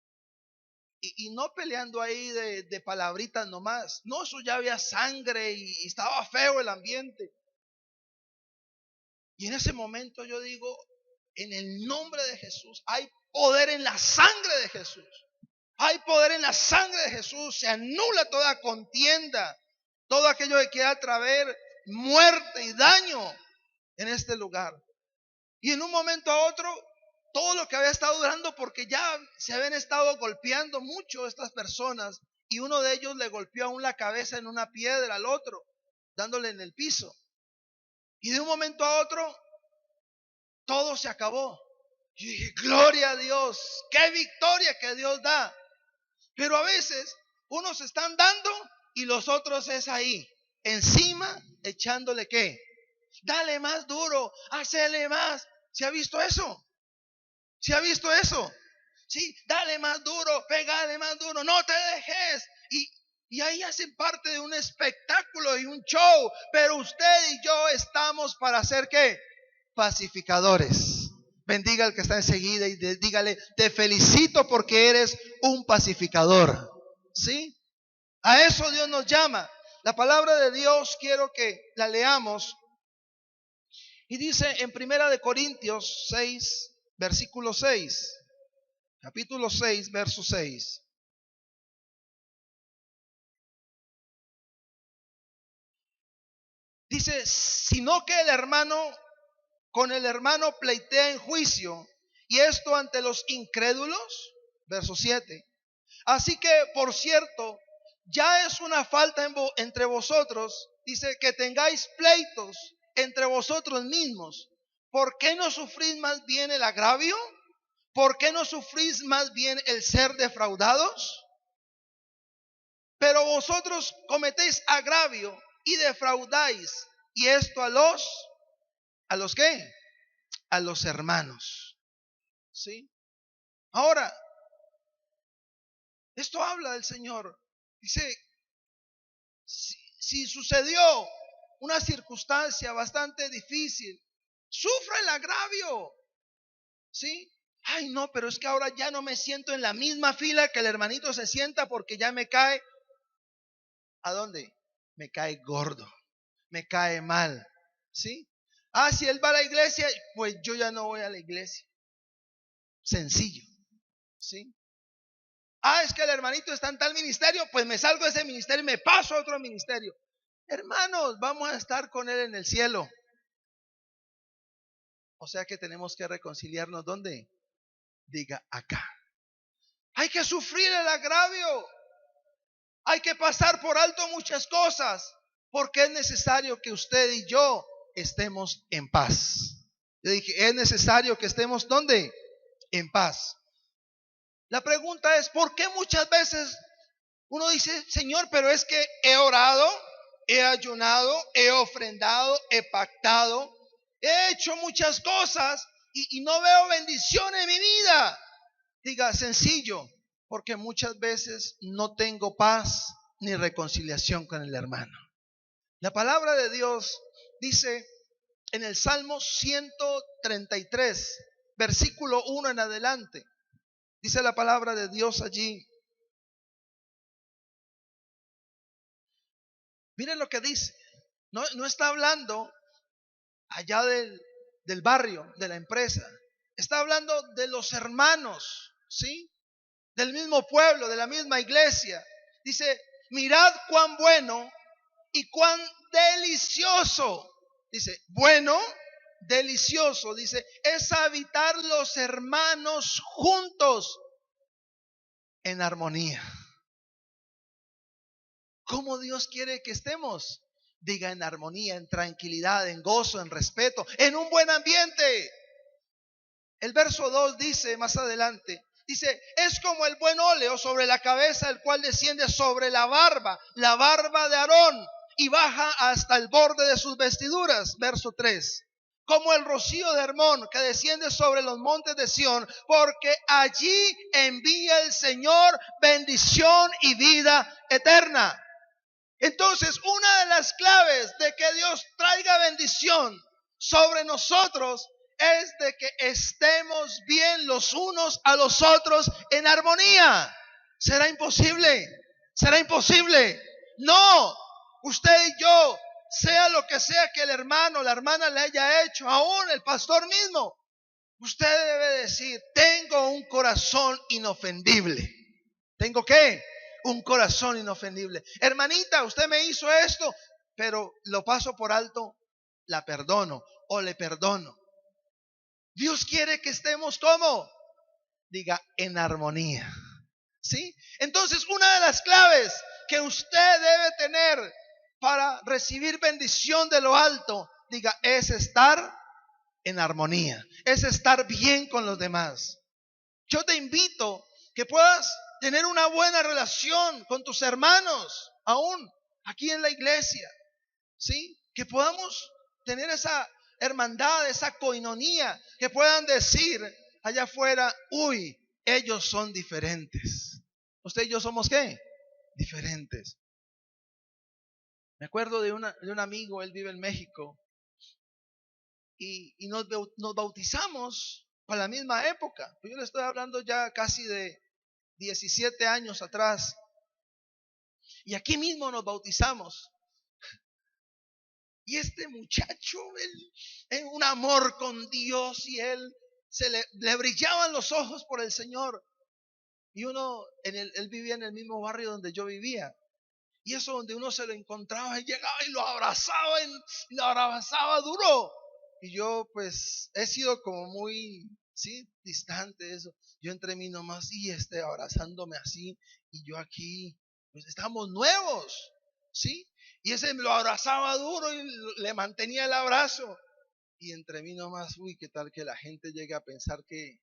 Speaker 1: Y no peleando ahí de palabritas nomás. No, eso ya había sangre y estaba feo el ambiente. Y en ese momento yo digo, en el nombre de Jesús, hay poder en la sangre de Jesús. Hay poder en la sangre de Jesús. Se anula toda contienda, todo aquello que quiera traer muerte y daño en este lugar. Y en un momento a otro, todo lo que había estado durando, porque ya se habían estado golpeando mucho estas personas, y uno de ellos le golpeó aún la cabeza en una piedra al otro, dándole en el piso. Y de un momento a otro, todo se acabó. Yo dije, gloria a Dios, qué victoria que Dios da. Pero a veces, unos están dando y los otros es ahí, encima, echándole qué. Dale más duro, hacele más. ¿Se ha visto eso? ¿Se ha visto eso? Sí, dale más duro, pégale más duro, no te dejes. Y ahí hacen parte de un espectáculo y un show. Pero usted y yo estamos para hacer ¿qué? Pacificadores. Bendiga al que está enseguida y dígale, te felicito porque eres un pacificador. ¿Sí? A eso Dios nos llama. La palabra de Dios quiero que la leamos. Y dice en Primera de Corintios 6, versículo 6. Capítulo 6, verso 6. Dice, sino que el hermano
Speaker 2: con el hermano pleitea en juicio, y esto ante los incrédulos. Verso 7. Así que, por cierto, ya es una falta entre vosotros, dice, que tengáis pleitos entre vosotros mismos. ¿Por qué no sufrís más bien el agravio? ¿Por qué no sufrís más bien el ser defraudados? Pero vosotros cometéis agravio y defraudáis, y esto ¿a los qué? A los hermanos. ¿Sí? Ahora, esto habla del Señor. Dice, si sucedió una circunstancia bastante difícil, sufra el agravio. ¿Sí? Ay, no, pero es que ahora ya no me siento en la misma fila que el hermanito se sienta porque ya me cae. ¿A dónde? Me cae gordo, me cae mal. ¿Sí? Ah, si él va a la iglesia, pues yo ya no voy a la iglesia. Sencillo. ¿Sí? Ah, es que el hermanito está en tal ministerio, pues me salgo de ese ministerio y me paso a otro ministerio. Hermanos, vamos a estar con él en el cielo. O sea que tenemos que reconciliarnos. ¿Dónde? Diga, acá. Hay que sufrir el agravio. Hay que pasar por alto muchas cosas, porque es necesario que usted y yo estemos en paz. Yo dije, es necesario que estemos ¿dónde? En paz. La pregunta es, ¿por qué muchas veces uno dice, Señor, pero es que he orado, he ayunado, he ofrendado, he pactado, he hecho muchas cosas y no veo bendición en mi vida? Diga, sencillo, porque muchas veces no tengo paz ni reconciliación con el hermano. La palabra de Dios dice en el Salmo 133, versículo 1 en adelante. Dice la palabra de Dios allí. Miren lo que dice. No está hablando allá del barrio, de la empresa. Está hablando de los hermanos, ¿sí? Del mismo pueblo, de la misma iglesia. Dice, mirad cuán bueno y cuán delicioso. Dice, bueno, delicioso. Dice, es habitar los hermanos juntos en armonía. ¿Cómo Dios quiere que estemos? Diga, en armonía, en tranquilidad, en gozo, en respeto, en un buen ambiente. El verso 2 dice más adelante, dice, es como el buen óleo sobre la cabeza, el cual desciende sobre la barba de Aarón, y baja hasta el borde de sus vestiduras. Verso 3. Como el rocío de Hermón que desciende sobre los montes de Sión, porque allí envía el Señor bendición y vida eterna. Entonces, una de las claves de que Dios traiga bendición sobre nosotros es de que estemos bien los unos a los otros en armonía. ¿Será imposible? ¿Será imposible? No. Usted y yo, sea lo que sea que el hermano o la hermana le haya hecho, aún el pastor mismo, usted debe decir, tengo un corazón inofendible. ¿Tengo qué? Un corazón inofendible. Hermanita, usted me hizo esto, pero lo paso por alto, la perdono o le perdono. Dios quiere que estemos ¿cómo? Diga, en armonía. ¿Sí? Entonces, una de las claves que usted debe tener para recibir bendición de lo alto, diga, es estar en armonía, es estar bien con los demás. Yo te invito que puedas tener una buena relación con tus hermanos, aún aquí en la iglesia, ¿sí? Que podamos tener esa hermandad, esa coinonía, que puedan decir allá afuera, uy, ellos son diferentes. ¿Usted y yo somos qué? Diferentes. Me acuerdo de un amigo, él vive en México, y nos bautizamos para la misma época. Yo le estoy hablando ya casi de 17 años atrás. Y aquí mismo nos bautizamos. Y este muchacho, él un amor con Dios, y él le brillaban los ojos por el Señor. Y él vivía en el mismo barrio donde yo vivía. Y eso donde uno se lo encontraba, y llegaba y lo abrazaba duro. Y yo pues he sido como muy, sí, distante de eso. Yo entre mí nomás y abrazándome así y yo aquí, pues estamos nuevos, ¿sí? Y ese lo abrazaba duro y le mantenía el abrazo. Y entre mí nomás, uy, qué tal que la gente llegue a pensar que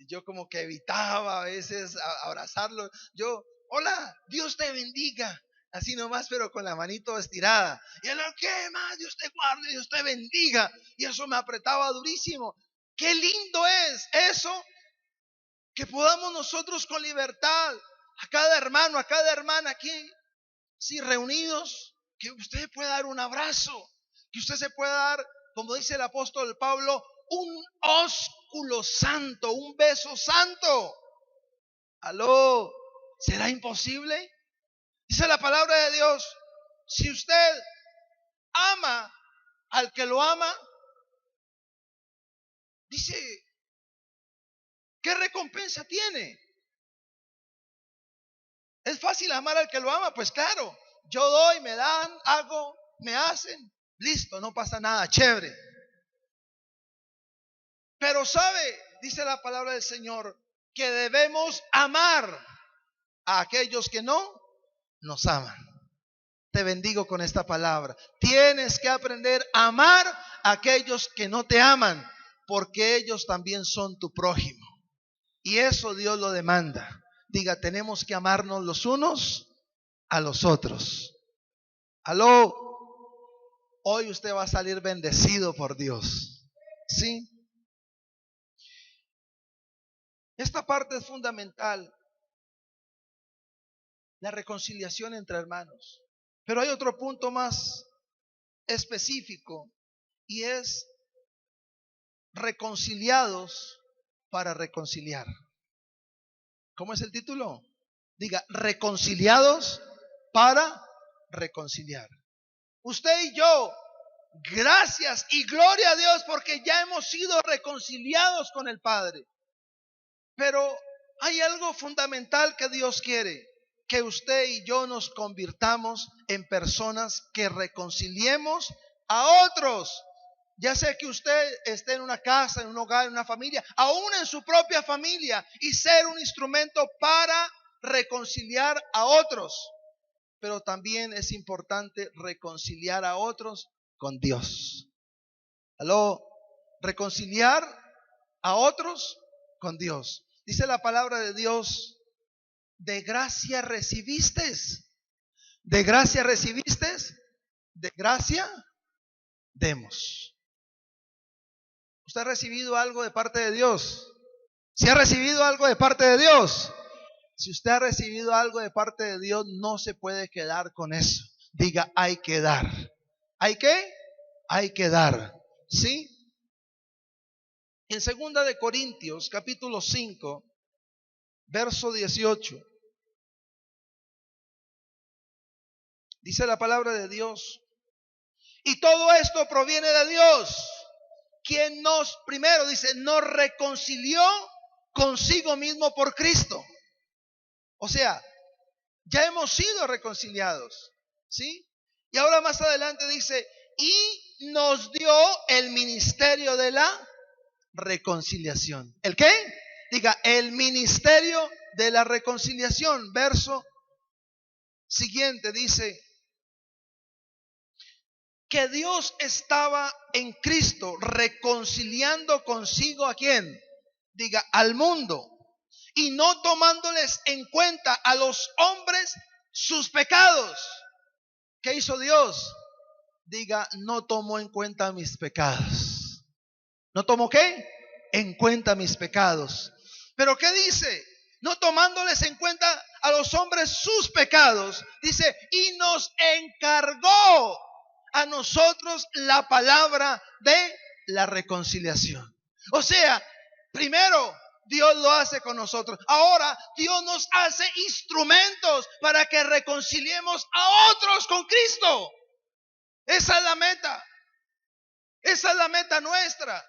Speaker 2: yo como que evitaba a veces abrazarlo. Yo, hola, Dios te bendiga. Así nomás, pero con la manito estirada. Y él, ¿qué más? Dios te guarde, Dios te bendiga. Y eso me apretaba durísimo. Qué lindo es eso, que podamos nosotros con libertad, a cada hermano, a cada hermana aquí, sí, reunidos, que usted pueda dar un abrazo, que usted se pueda dar, como dice el apóstol Pablo, un ósculo santo, un beso santo. ¿Aló? ¿Será imposible? Dice la palabra de Dios, si usted ama al que lo ama, dice, ¿qué recompensa tiene? ¿Es fácil amar al que lo ama? Pues claro, yo doy, me dan, hago, me hacen, listo, no pasa nada, chévere. Pero sabe, dice la palabra del Señor, que debemos amar a aquellos que no nos aman. Te bendigo con esta palabra. Tienes que aprender a amar a aquellos que no te aman, porque ellos también son tu prójimo. Y eso Dios lo demanda. Diga, tenemos que amarnos los unos a los otros. Aló, hoy usted va a salir bendecido por Dios. ¿Sí? Esta parte es fundamental, la reconciliación entre hermanos. Pero hay otro punto más específico y es reconciliados para reconciliar. ¿Cómo es el título? Diga, reconciliados para reconciliar. Usted y yo, gracias y gloria a Dios porque ya hemos sido reconciliados con el Padre. Pero hay algo fundamental que Dios quiere, que usted y yo nos convirtamos en personas que reconciliemos a otros. Ya sea que usted esté en una casa, en un hogar, en una familia, aún en su propia familia, y ser un instrumento para reconciliar a otros. Pero también es importante reconciliar a otros con Dios. ¿Aló? Reconciliar a otros con Dios. Dice la palabra de Dios, de gracia recibiste, de gracia recibiste, de gracia demos. ¿Usted ha recibido algo de parte de Dios? ¿Si ha recibido algo de parte de Dios? Si usted ha recibido algo de parte de Dios, no se puede quedar con eso. Diga, hay que dar. ¿Hay qué? Hay que dar. ¿Sí? En 2 de Corintios, capítulo 5, verso 18. Dice la palabra de Dios. Y todo esto proviene de Dios, quien primero dice, nos reconcilió consigo mismo por Cristo. O sea, ya hemos sido reconciliados, ¿sí? Y ahora más adelante dice, y nos dio el ministerio de la reconciliación. ¿El qué? Diga, el ministerio de la reconciliación. Verso siguiente dice, que Dios estaba en Cristo reconciliando consigo ¿a quién? Diga, al mundo, y no tomándoles en cuenta a los hombres sus pecados. ¿Qué hizo Dios? Diga, no tomó en cuenta mis pecados. ¿No tomó qué? En cuenta mis pecados. ¿Pero qué dice? No tomándoles en cuenta a los hombres sus pecados. Dice, y nos encargó a nosotros la palabra de la reconciliación. O sea, primero Dios lo hace con nosotros. Ahora Dios nos hace instrumentos para que reconciliemos a otros con Cristo. Esa es la meta. Esa es la meta nuestra.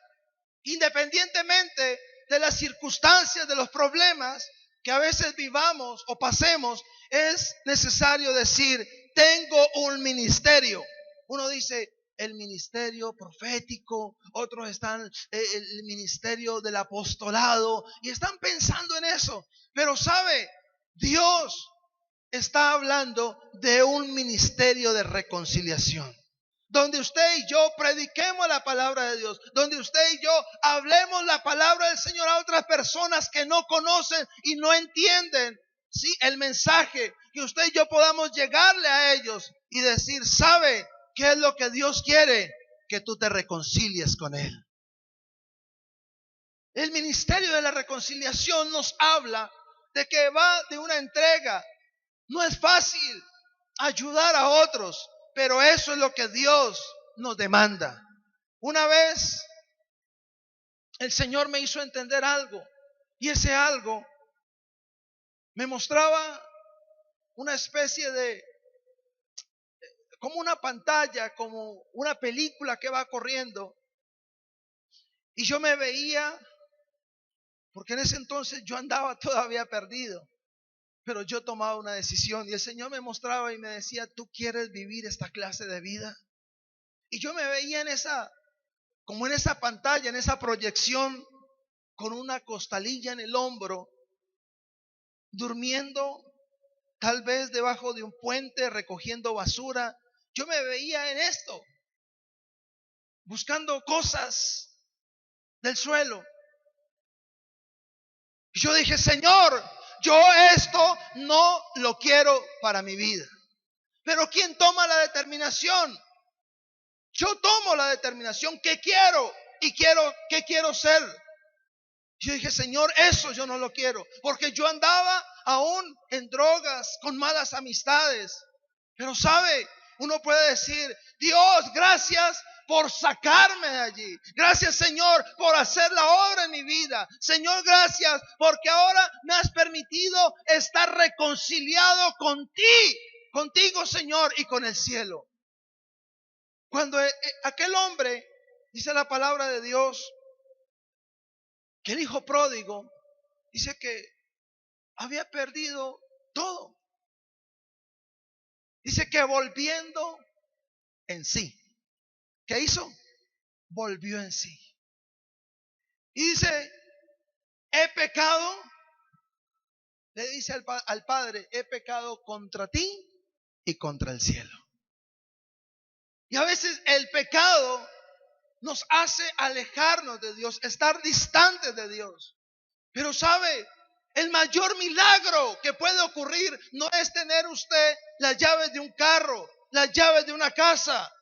Speaker 2: Independientemente de las circunstancias, de los problemas que a veces vivamos o pasemos, es necesario decir, tengo un ministerio. Uno dice, el ministerio profético, otros están el ministerio del apostolado y están pensando en eso. Pero sabe, Dios está hablando de un ministerio de reconciliación, donde usted y yo prediquemos la palabra de Dios, donde usted y yo hablemos la palabra del Señor a otras personas que no conocen y no entienden, ¿sí?, el mensaje, que usted y yo podamos llegarle a ellos y decir, ¿sabe qué es lo que Dios quiere? Que tú te reconcilies con Él. El ministerio de la reconciliación nos habla de que va de una entrega. No es fácil ayudar a otros, pero eso es lo que Dios nos demanda. Una vez el Señor me hizo entender algo, y ese algo me mostraba una especie de, como una pantalla, como una película que va corriendo, y yo me veía, porque en ese entonces yo andaba todavía perdido, pero yo tomaba una decisión, y el Señor me mostraba y me decía, ¿tú quieres vivir esta clase de vida? Y yo me veía en esa, como en esa pantalla, en esa proyección, con una costalilla en el hombro, durmiendo tal vez debajo de un puente, recogiendo basura. Yo me veía en esto, buscando cosas del suelo. Y yo dije, Señor, yo esto no lo quiero para mi vida. Pero ¿quién toma la determinación? Yo tomo la determinación. ¿Qué quiero? Y ¿qué quiero ser? Yo dije, Señor, eso yo no lo quiero, porque yo andaba aún en drogas, con malas amistades. Pero sabe, uno puede decir, Dios, gracias por sacarme de allí. Gracias, Señor, por hacer la obra en mi vida. Señor, gracias porque ahora me has permitido estar reconciliado contigo, Señor, y con el cielo. Cuando aquel hombre, dice la palabra de Dios, que el hijo pródigo, dice que había perdido todo. Dice que volviendo en sí. ¿Qué hizo? Volvió en sí. Y dice, he pecado, le dice al Padre, he pecado contra ti y contra el cielo. Y a veces el pecado nos hace alejarnos de Dios, estar distantes de Dios. Pero sabe, el mayor milagro que puede ocurrir no es tener usted las llaves de un carro, las llaves de una casa.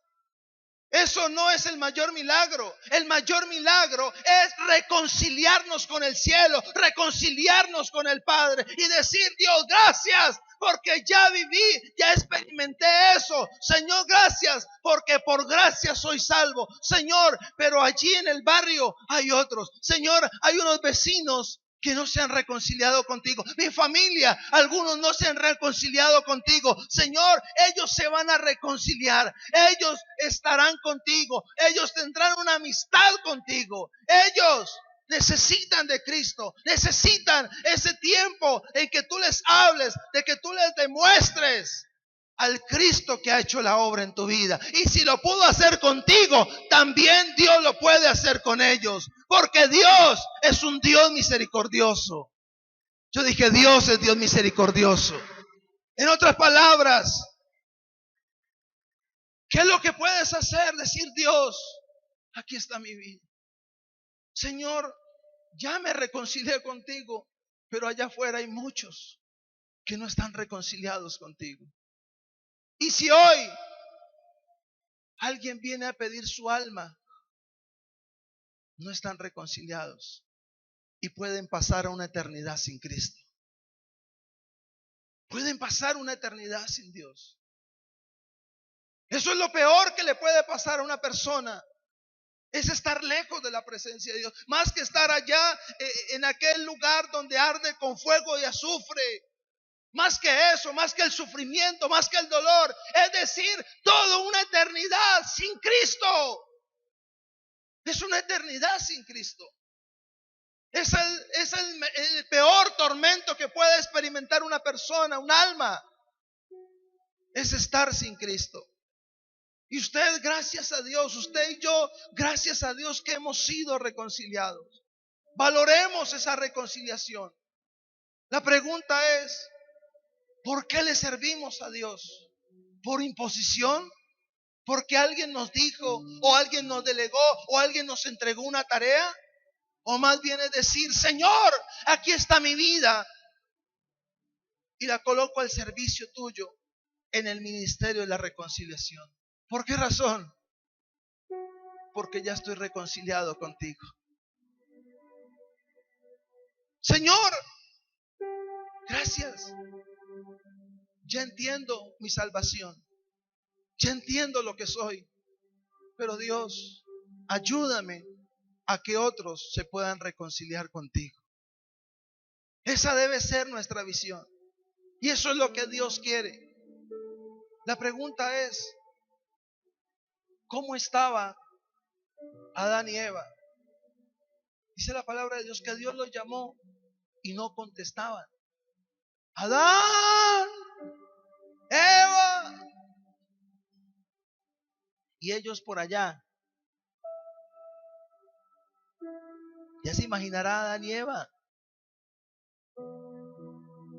Speaker 2: Eso no es el mayor milagro. El mayor milagro es reconciliarnos con el cielo, reconciliarnos con el Padre y decir, Dios, gracias porque ya viví, ya experimenté eso. Señor, gracias porque por gracia soy salvo. Señor, pero allí en el barrio hay otros. Señor, hay unos vecinos que no se han reconciliado contigo. Mi familia, algunos no se han reconciliado contigo. Señor, ellos se van a reconciliar. Ellos estarán contigo. Ellos tendrán una amistad contigo. Ellos necesitan de Cristo. Necesitan ese tiempo en que tú les hables, de que tú les demuestres al Cristo que ha hecho la obra en tu vida. Y si lo pudo hacer contigo, también Dios lo puede hacer con ellos. Porque Dios es un Dios misericordioso. Yo dije, Dios es Dios misericordioso. En otras palabras, ¿qué es lo que puedes hacer? Decir, Dios, aquí está mi vida. Señor, ya me reconcilié contigo, pero allá afuera hay muchos que no están reconciliados contigo. Y si hoy alguien viene a pedir su alma, no están reconciliados y pueden pasar a una eternidad sin Cristo. Pueden pasar una eternidad sin Dios. Eso es lo peor que le puede pasar a una persona. Es estar lejos de la presencia de Dios. Más que estar allá en aquel lugar donde arde con fuego y azufre. Más que eso, más que el sufrimiento, más que el dolor. Es decir, toda una eternidad sin Cristo. Es una eternidad sin Cristo. Es el peor tormento que puede experimentar una persona, un alma. Es estar sin Cristo. Y usted, gracias a Dios, usted y yo, gracias a Dios que hemos sido reconciliados. Valoremos esa reconciliación. La pregunta es, ¿por qué le servimos a Dios? ¿Por imposición? ¿Porque alguien nos dijo, o alguien nos delegó, o alguien nos entregó una tarea? ¿O más bien es decir, Señor, aquí está mi vida y la coloco al servicio tuyo en el ministerio de la reconciliación? ¿Por qué razón? Porque ya estoy reconciliado contigo. Señor, gracias. Ya entiendo mi salvación. Ya entiendo lo que soy. Pero Dios, ayúdame a que otros se puedan reconciliar contigo. Esa debe ser nuestra visión. Y eso es lo que Dios quiere. La pregunta es, ¿cómo estaba Adán y Eva? Dice la palabra de Dios que Dios los llamó y no contestaban. Adán, Eva. Y ellos por allá. Ya se imaginará Adán y Eva.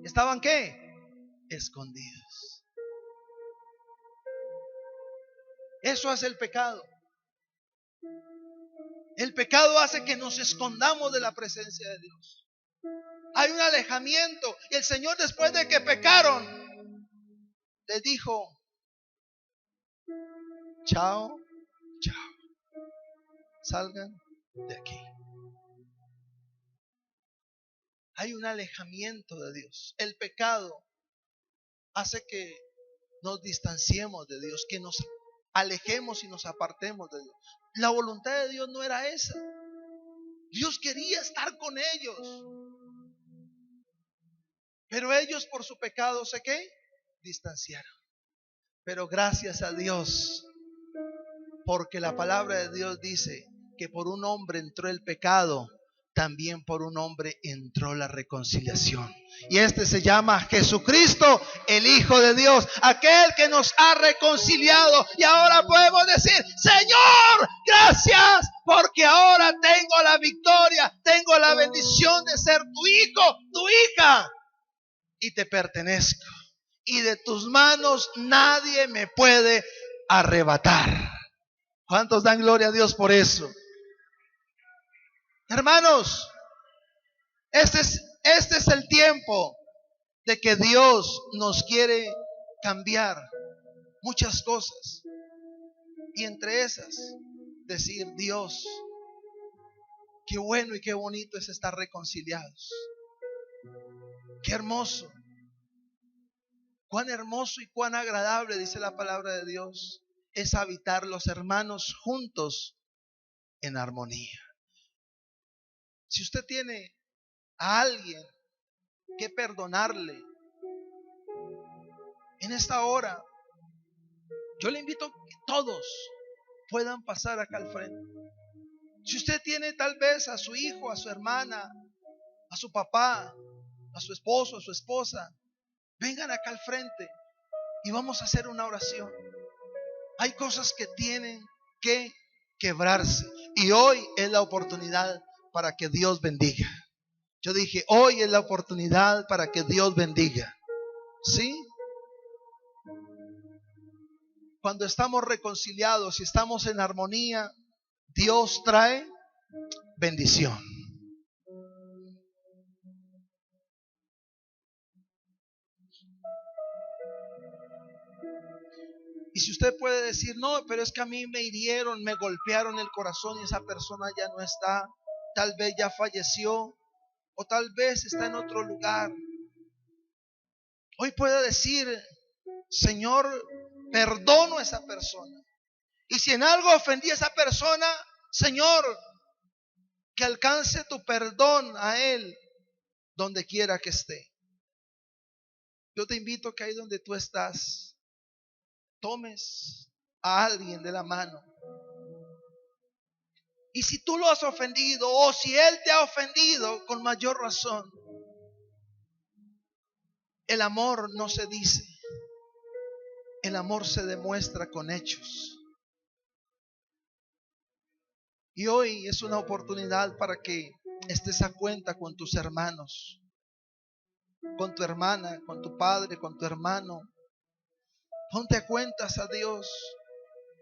Speaker 2: ¿Estaban qué? Escondidos. Eso hace el pecado. El pecado hace que nos escondamos de la presencia de Dios. Hay un alejamiento. Y el Señor, después de que pecaron, les dijo, chao, chao, salgan de aquí. Hay un alejamiento de Dios. El pecado hace que nos distanciemos de Dios, que nos alejemos y nos apartemos de Dios. La voluntad de Dios no era esa. Dios quería estar con ellos. Pero ellos por su pecado, ¿qué? Distanciaron. Pero gracias a Dios, porque la palabra de Dios dice que por un hombre entró el pecado, también por un hombre entró la reconciliación. Y este se llama Jesucristo, el Hijo de Dios, aquel que nos ha reconciliado. Y ahora podemos decir, Señor, gracias, porque ahora tengo la victoria, tengo la bendición de ser tu hijo, tu hija, y te pertenezco. Y de tus manos nadie me puede arrebatar. ¿Cuántos dan gloria a Dios por eso? Hermanos, este es el tiempo de que Dios nos quiere cambiar muchas cosas. Y entre esas, decir, Dios, qué bueno y qué bonito es estar reconciliados. Qué hermoso. Cuán hermoso y cuán agradable, dice la palabra de Dios, es habitar los hermanos juntos en armonía. Si usted tiene a alguien que perdonarle en esta hora, yo le invito a que todos puedan pasar acá al frente. Si usted tiene tal vez a su hijo, a su hermana, a su papá, a su esposo, a su esposa, vengan acá al frente y vamos a hacer una oración. Hay cosas que tienen que quebrarse y hoy es la oportunidad para que Dios bendiga. Yo dije, hoy es la oportunidad para que Dios bendiga. ¿Sí? Cuando estamos reconciliados y estamos en armonía, Dios trae bendición. Y si usted puede decir, no, pero es que a mí me hirieron, me golpearon el corazón y esa persona ya no está, tal vez ya falleció o tal vez está en otro lugar. Hoy puede decir, Señor, perdono a esa persona. Y si en algo ofendí a esa persona, Señor, que alcance tu perdón a él donde quiera que esté. Yo te invito a que ahí donde tú estás, tomes a alguien de la mano. Y si tú lo has ofendido o si él te ha ofendido, con mayor razón, el amor no se dice, el amor se demuestra con hechos. Y hoy es una oportunidad para que estés a cuenta con tus hermanos, con tu hermana, con tu padre, con tu hermano. Ponte a cuentas a Dios.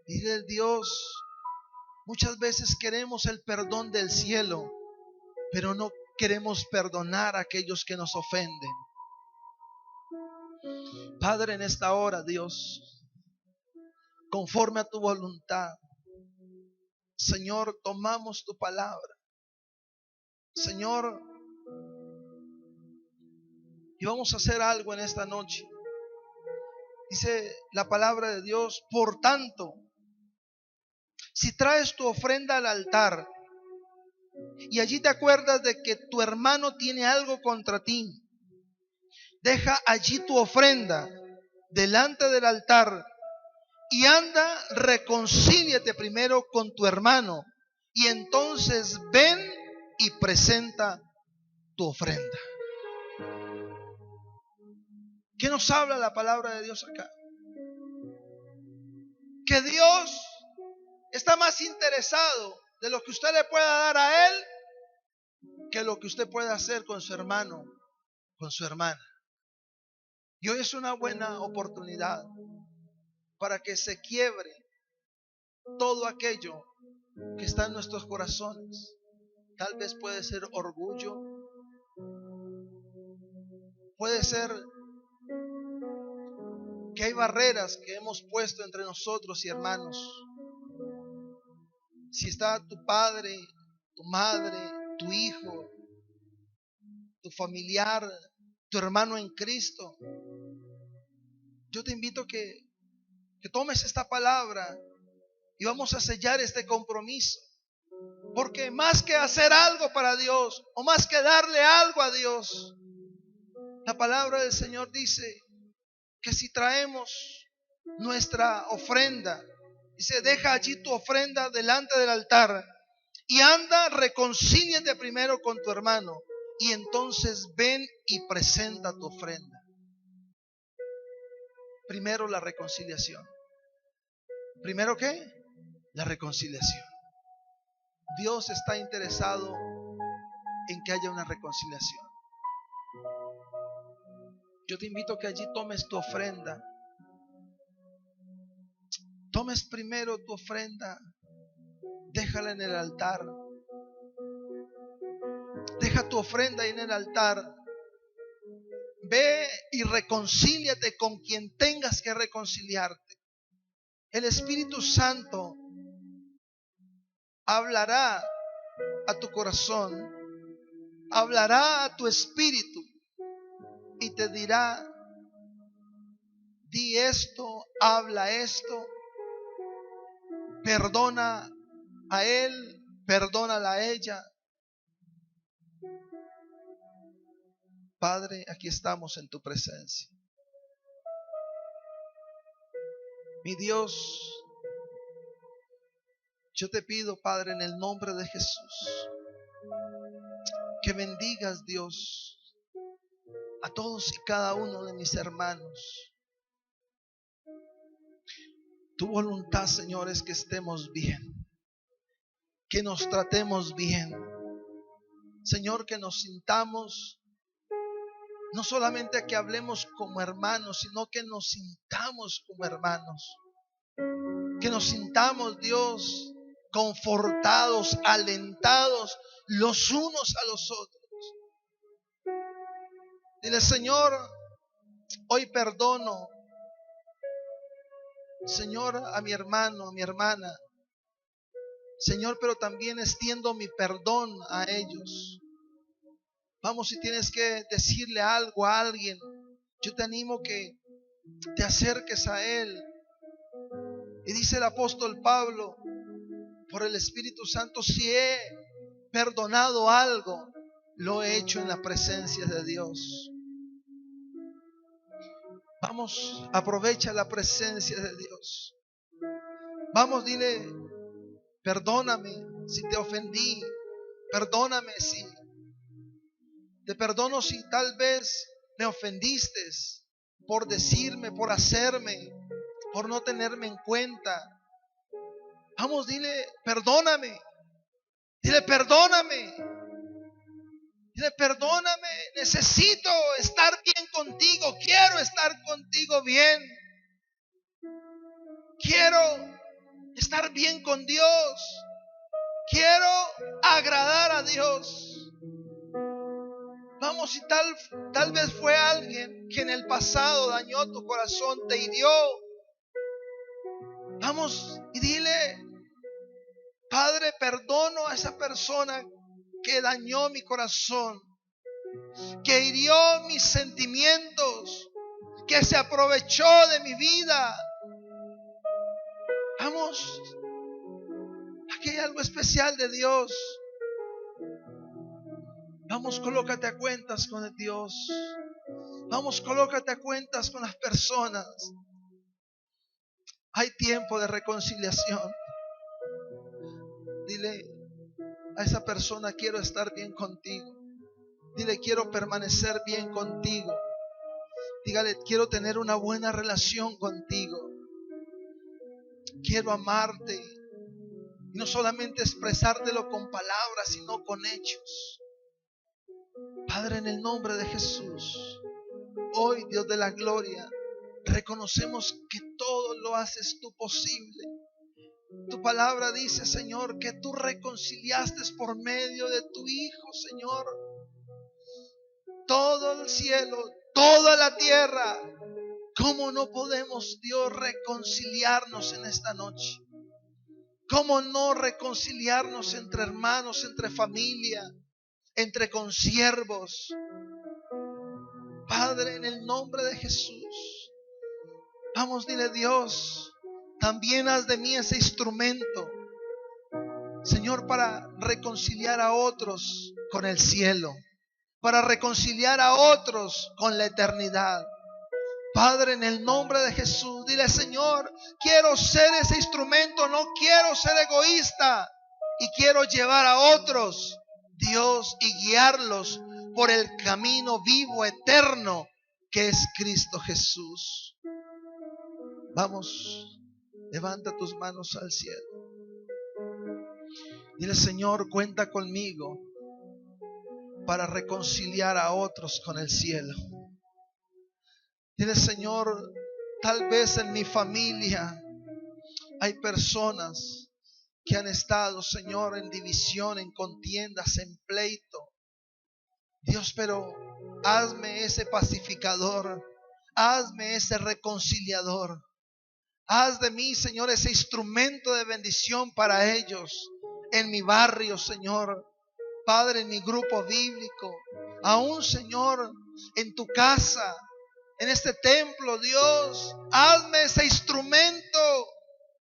Speaker 2: Dile: Dios, muchas veces queremos el perdón del cielo, pero no queremos perdonar a aquellos que nos ofenden. Padre, en esta hora, Dios, conforme a tu voluntad, Señor, tomamos tu palabra, Señor, y vamos a hacer algo en esta noche. Dice la palabra de Dios: por tanto, si traes tu ofrenda al altar y allí te acuerdas de que tu hermano tiene algo contra ti, deja allí tu ofrenda delante del altar y anda, reconcíliate primero con tu hermano y entonces ven y presenta tu ofrenda. ¿Qué nos habla la palabra de Dios acá? Que Dios está más interesado de lo que usted le pueda dar a Él que lo que usted puede hacer con su hermano, con su hermana. Y hoy es una buena oportunidad para que se quiebre todo aquello que está en nuestros corazones. Tal vez puede ser orgullo, puede ser que hay barreras que hemos puesto entre nosotros y hermanos. Si está tu padre, tu madre, tu hijo, tu familiar, tu hermano en Cristo, yo te invito que tomes esta palabra y vamos a sellar este compromiso. Porque más que hacer algo para Dios o más que darle algo a Dios, la palabra del Señor dice que si traemos nuestra ofrenda, dice: deja allí tu ofrenda delante del altar y anda, reconcíliate primero con tu hermano y entonces ven y presenta tu ofrenda. Primero la reconciliación. ¿Primero qué? La reconciliación. Dios está interesado en que haya una reconciliación. Yo te invito a que allí tomes tu ofrenda. Tomes primero tu ofrenda, déjala en el altar. Deja tu ofrenda ahí en el altar. Ve y reconcíliate con quien tengas que reconciliarte. El Espíritu Santo hablará a tu corazón, hablará a tu espíritu y te dirá: di esto, habla esto, perdona a él, perdónala a ella. Padre, aquí estamos en tu presencia. Mi Dios, yo te pido, Padre, en el nombre de Jesús, que bendigas, Dios, a todos y cada uno de mis hermanos. Tu voluntad, Señor, es que estemos bien, que nos tratemos bien. Señor, que nos sintamos, no solamente que hablemos como hermanos, sino que nos sintamos como hermanos. Que nos sintamos, Dios, confortados, alentados los unos a los otros. Dile: Señor, hoy perdono, Señor, a mi hermano, a mi hermana. Señor, pero también extiendo mi perdón a ellos. Vamos, si tienes que decirle algo a alguien, yo te animo que te acerques a él. Y dice el apóstol Pablo, por el Espíritu Santo: si he perdonado algo, lo he hecho en la presencia de Dios. Vamos, aprovecha la presencia de Dios. Vamos, dile: perdóname si te ofendí, perdóname si te perdono si tal vez me ofendiste por decirme, por hacerme, por no tenerme en cuenta. Vamos, dile: perdóname. Dile, perdóname. Dile, perdóname. Necesito estar bien contigo. Quiero estar contigo bien. Quiero estar bien con Dios. Quiero agradar a Dios. Vamos, y tal vez fue alguien que en el pasado dañó tu corazón, te hirió. Vamos y dile, Padre, perdono a esa persona que dañó mi corazón, que hirió mis sentimientos, que se aprovechó de mi vida. Vamos, aquí hay algo especial de Dios. Vamos, colócate a cuentas con el Dios. Vamos, colócate a cuentas con las personas. Hay tiempo de reconciliación. Dile a esa persona, quiero estar bien contigo. Dile, quiero permanecer bien contigo. Dígale, quiero tener una buena relación contigo. Quiero amarte. Y no solamente expresártelo con palabras, sino con hechos. Padre, en el nombre de Jesús, hoy, Dios de la gloria, reconocemos que todo lo haces tú posible. Tu palabra dice, Señor, que tú reconciliaste por medio de tu Hijo, Señor, todo el cielo, toda la tierra. ¿Cómo no podemos, Dios, reconciliarnos en esta noche? ¿Cómo no reconciliarnos entre hermanos, entre familia, entre consiervos? Padre, en el nombre de Jesús, vamos, dile, Dios, también haz de mí ese instrumento, Señor, para reconciliar a otros con el cielo, para reconciliar a otros con la eternidad. Padre, en el nombre de Jesús, dile, Señor, quiero ser ese instrumento, no quiero ser egoísta, y quiero llevar a otros, Dios, y guiarlos por el camino vivo, eterno, que es Cristo Jesús. Vamos, levanta tus manos al cielo. Dile, Señor, cuenta conmigo para reconciliar a otros con el cielo. Dile, Señor, tal vez en mi familia hay personas que han estado, Señor, en división, en contiendas, en pleito. Dios, pero hazme ese pacificador, hazme ese reconciliador. Haz de mí, Señor, ese instrumento de bendición para ellos, en mi barrio, Señor. Padre, en mi grupo bíblico, aún, Señor, en tu casa, en este templo, Dios, hazme ese instrumento,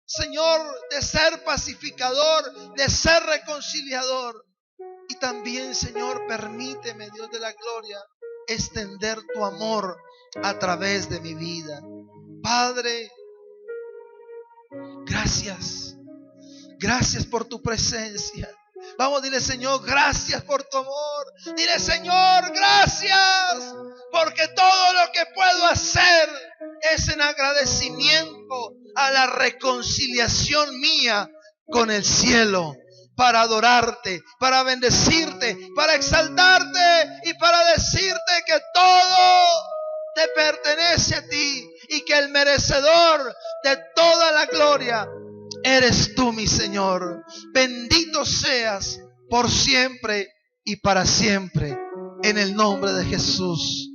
Speaker 2: Señor, de ser pacificador, de ser reconciliador. Y también, Señor, permíteme, Dios de la gloria, extender tu amor a través de mi vida. Padre, gracias. Gracias por tu presencia. Vamos, dile, Señor, gracias por tu amor. Dile, Señor, gracias, porque todo lo que puedo hacer es en agradecimiento a la reconciliación mía con el cielo, para adorarte, para bendecirte, para exaltarte y para decirte que todo te pertenece a ti y que el merecedor de toda la gloria eres tú, mi Señor. Bendito seas por siempre y para siempre, en el nombre de Jesús.